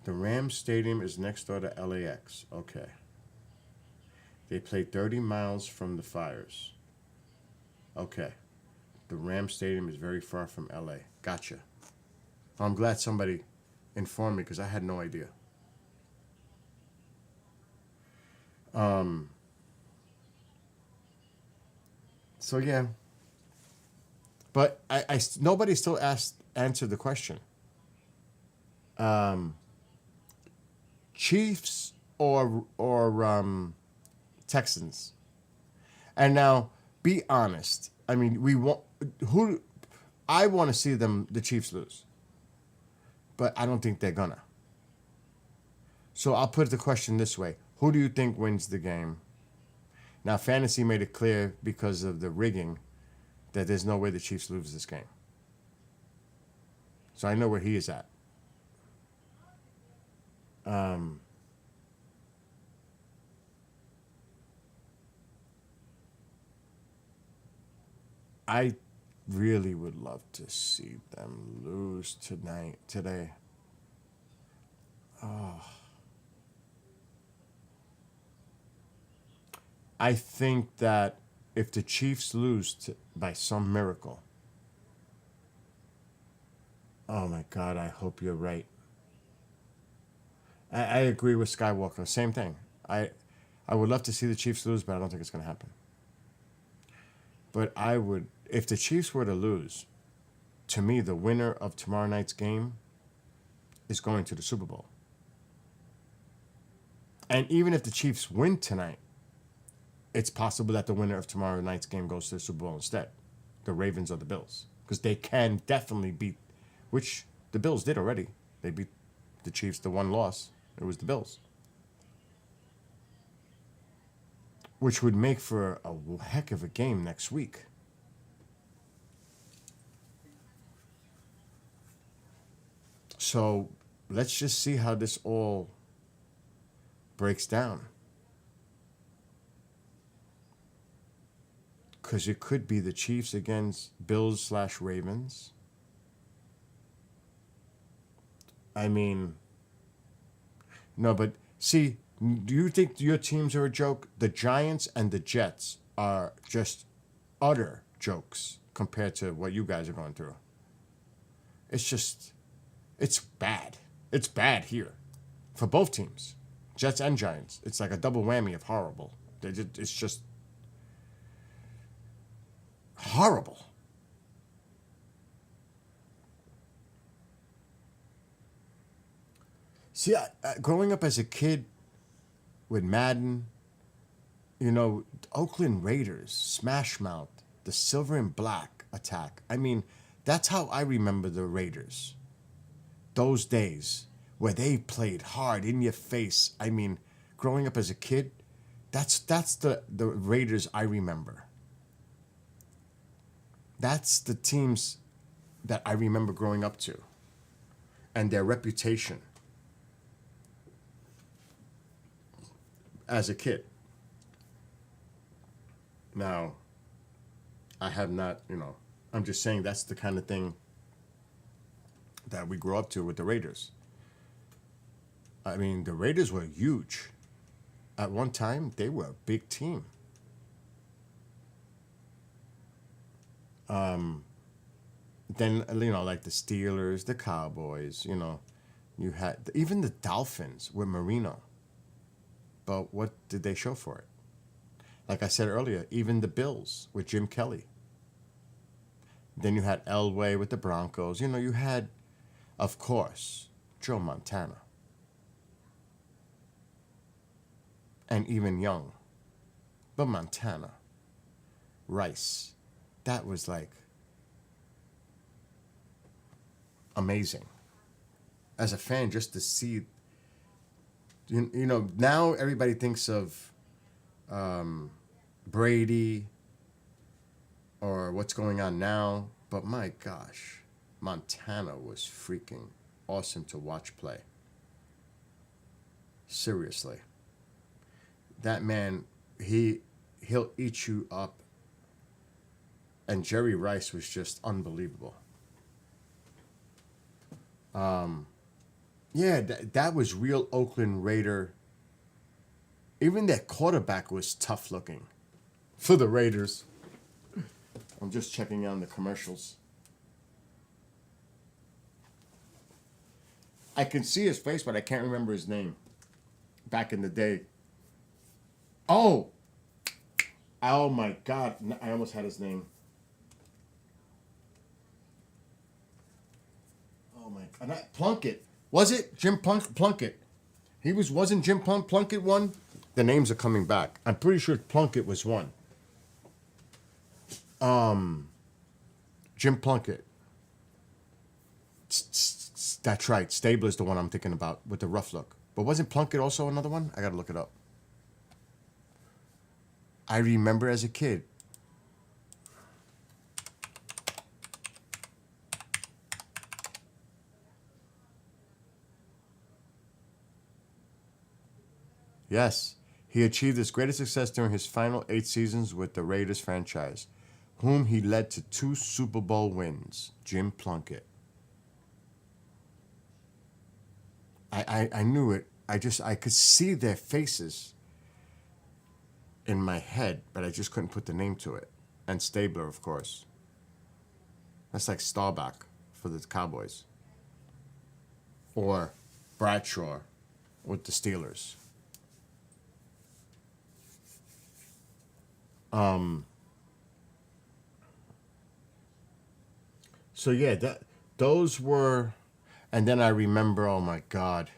The Rams Stadium is next door to LAX. Okay. They play 30 miles from the fires. Okay. The Rams Stadium is very far from LA. Gotcha. I'm glad somebody informed me because I had no idea. So yeah, but nobody still answered the question. Chiefs or Texans, and now be honest. I mean, we want who I want to see the Chiefs lose, but I don't think they're gonna. So I'll put the question this way: who do you think wins the game? Now, fantasy made it clear because of the rigging that there's no way the Chiefs lose this game. So I know where he is at. I really would love to see them lose today. I think that if the Chiefs lose by some miracle, oh my God, I hope you're right. I agree with Skywalker. Same thing. I would love to see the Chiefs lose, but I don't think it's going to happen. But I would, if the Chiefs were to lose, to me, the winner of tomorrow night's game is going to the Super Bowl. And even if the Chiefs win tonight, it's possible that the winner of tomorrow night's game goes to the Super Bowl instead, the Ravens or the Bills, because they can definitely beat, which the Bills did already. They beat the Chiefs. The one loss, it was the Bills, which would make for a heck of a game next week. So let's just see how this all breaks down. Because it could be the Chiefs against Bills/Ravens. I mean, no, but see, do you think your teams are a joke? The Giants and the Jets are just utter jokes compared to what you guys are going through. It's bad. It's bad here for both teams, Jets and Giants. It's like a double whammy of horrible. It's just horrible. See, growing up as a kid with Madden, Oakland Raiders, Smash Mouth, the silver and black attack. I mean, that's how I remember the Raiders. Those days where they played hard in your face. I mean, growing up as a kid, that's the Raiders I remember. That's the teams that I remember growing up to and their reputation as a kid. Now, I have not, I'm just saying that's the kind of thing that we grew up to with the Raiders. I mean, the Raiders were huge. At one time, they were a big team. Then, like the Steelers, the Cowboys, you had even the Dolphins with Marino. But what did they show for it? Like I said earlier, even the Bills with Jim Kelly. Then you had Elway with the Broncos. You had, of course, Joe Montana. And even Young. But Montana, Rice, that was like amazing. As a fan, just to see, now everybody thinks of Brady or what's going on now, but my gosh, Montana was freaking awesome to watch play. Seriously. That man, he'll eat you up. And Jerry Rice was just unbelievable. Yeah, that was real Oakland Raider. Even their quarterback was tough looking for the Raiders. I'm just checking on the commercials. I can see his face, but I can't remember his name. Back in the day. Oh, oh my God! I almost had his name. Oh my God! Not Plunkett. Was it Jim Plunkett? He wasn't Jim Plunkett one? The names are coming back. I'm pretty sure Plunkett was one. Jim Plunkett. That's right. Stabler's the one I'm thinking about with the rough look. But wasn't Plunkett also another one? I gotta look it up. I remember as a kid. Yes, he achieved his greatest success during his final 8 seasons with the Raiders franchise, whom he led to 2 Super Bowl wins. Jim Plunkett. I knew it. I could see their faces in my head, but I just couldn't put the name to it. And Stabler, of course. That's like Staubach for the Cowboys. Or Bradshaw with the Steelers. So yeah, those were, and then I remember, oh my God,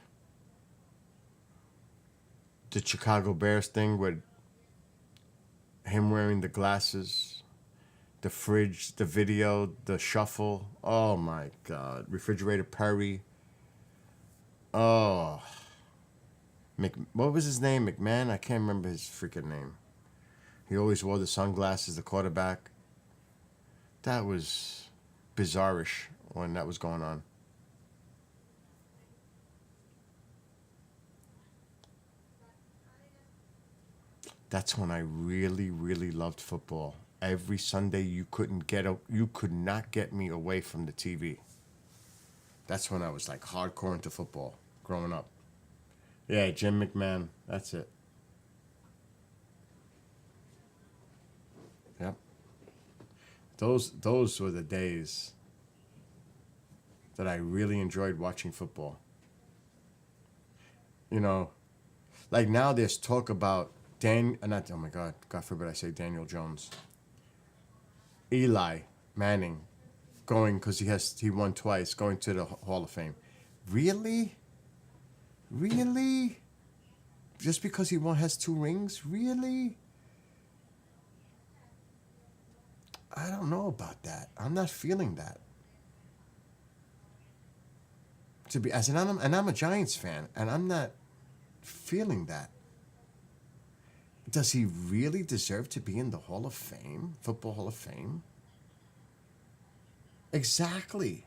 the Chicago Bears thing with him wearing the glasses, the fridge, the video, the shuffle. Oh my God, Refrigerator Perry. Oh, what was his name? McMahon? I can't remember his freaking name. He always wore the sunglasses, the quarterback. That was bizarrish when that was going on. That's when I really, really loved football. Every Sunday you could not get me away from the TV. That's when I was like hardcore into football growing up. Yeah, Jim McMahon. That's it. Yep. Those were the days that I really enjoyed watching football. You know, like now there's talk about not, oh my God, God forbid I say Daniel Jones. Eli Manning going, because he won twice, going to the Hall of Fame. Really? Really? Just because has 2 rings? Really? I don't know about that. I'm not feeling that. I'm a Giants fan, and I'm not feeling that. Does he really deserve to be in the Hall of Fame, Football Hall of Fame? Exactly.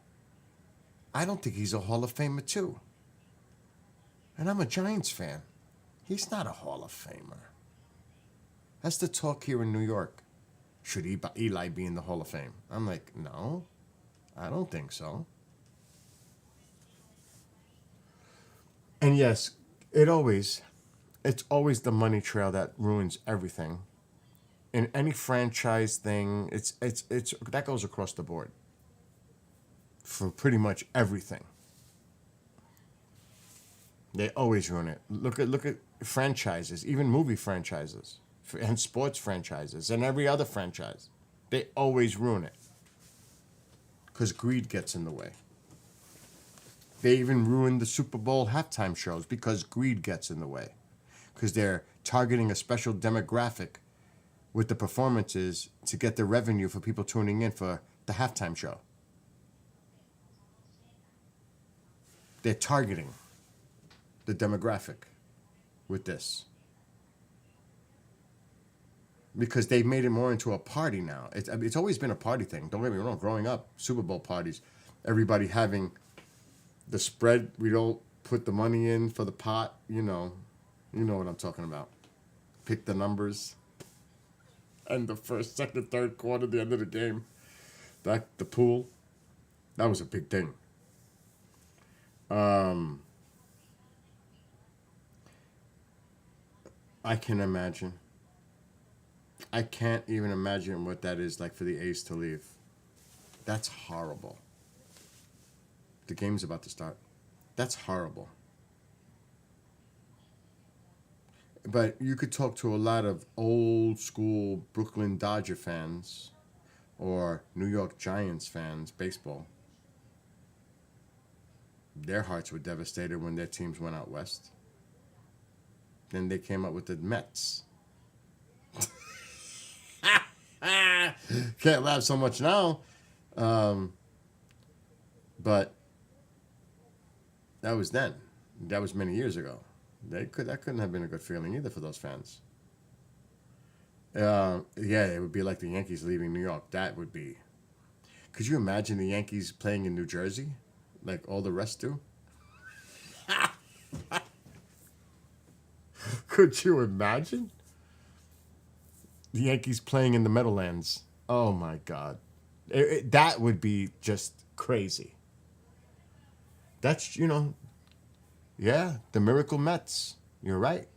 I don't think he's a Hall of Famer too. And I'm a Giants fan. He's not a Hall of Famer. That's the talk here in New York. Should Eli be in the Hall of Fame? I'm like, no, I don't think so. And yes, it's always the money trail that ruins everything. In any franchise thing, it's that goes across the board for pretty much everything. They always ruin it. Look at franchises, even movie franchises and sports franchises and every other franchise. They always ruin it because greed gets in the way. They even ruin the Super Bowl halftime shows because greed gets in the way. Because they're targeting a special demographic with the performances to get the revenue for people tuning in for the halftime show. They're targeting the demographic with this. Because they've made it more into a party now. It's always been a party thing. Don't get me wrong. Growing up, Super Bowl parties, everybody having the spread. We don't put the money in for the pot. You know what I'm talking about. Pick the numbers. And the first, second, third quarter, the end of the game. The pool. That was a big thing. I can imagine. I can't even imagine what that is like for the A's to leave. That's horrible. The game's about to start. That's horrible. but you could talk to a lot of old school Brooklyn Dodger fans or New York Giants fans, baseball. Their hearts were devastated when their teams went out west. Then they came up with the Mets. Can't laugh so much now. But that was then. That was many years ago. That couldn't have been a good feeling either for those fans. Yeah, it would be like the Yankees leaving New York. That would be. Could you imagine the Yankees playing in New Jersey, like all the rest do? Could you imagine the Yankees playing in the Meadowlands? Oh my God, that would be just crazy. That's yeah, the Miracle Mets. You're right.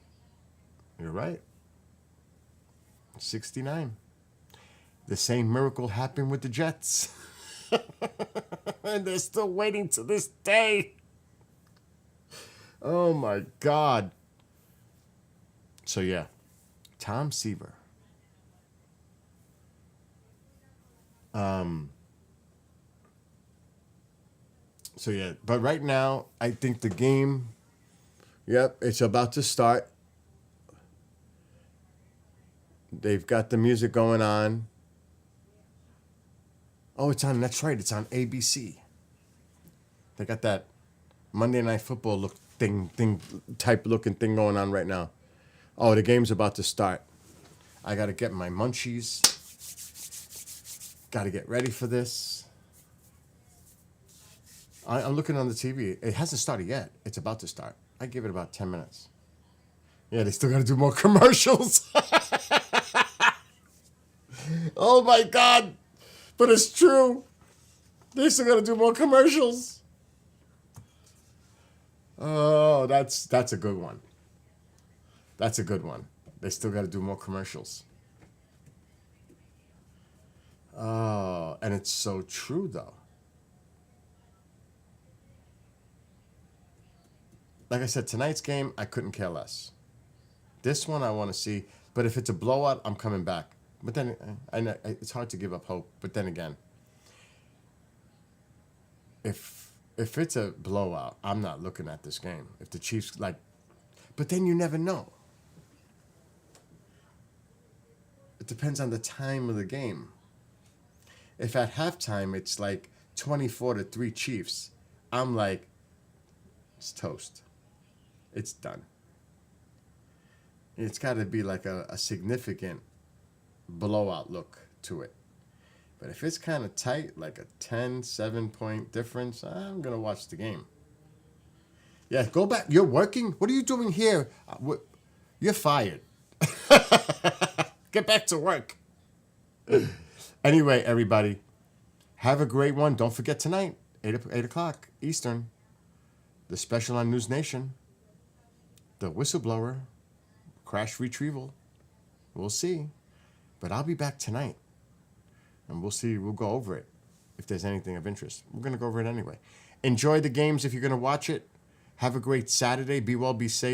You're right. 69. The same miracle happened with the Jets. And they're still waiting to this day. Oh my God. So yeah, Tom Seaver. So yeah, but right now I think the game, yep, it's about to start. They've got the music going on. Oh, that's right, it's on ABC. They got that Monday Night Football type looking thing going on right now. Oh, the game's about to start. I got to get my munchies. Got to get ready for this. I'm looking on the TV. It hasn't started yet. It's about to start. I give it about 10 minutes. Yeah, they still got to do more commercials. Oh my God. But it's true. They still got to do more commercials. Oh, that's a good one. That's a good one. They still got to do more commercials. Oh, and it's so true, though. Like I said, tonight's game, I couldn't care less. This one I want to see. But if it's a blowout, I'm coming back. But then, I know it's hard to give up hope. But then again, if it's a blowout, I'm not looking at this game. If the Chiefs, but then you never know. It depends on the time of the game. If at halftime it's like 24-3 Chiefs, I'm like, it's toast. It's done. It's got to be like a significant blowout look to it. But if it's kind of tight, like a 7-point difference, I'm going to watch the game. Yeah, go back. You're working? What are you doing here? You're fired. Get back to work. Anyway, everybody, have a great one. Don't forget tonight, 8 o'clock Eastern, the special on News Nation, the whistleblower, crash retrieval. We'll see. But I'll be back tonight, and we'll see. We'll go over it if there's anything of interest. We're going to go over it anyway. Enjoy the games if you're going to watch it. Have a great Saturday. Be well, be safe.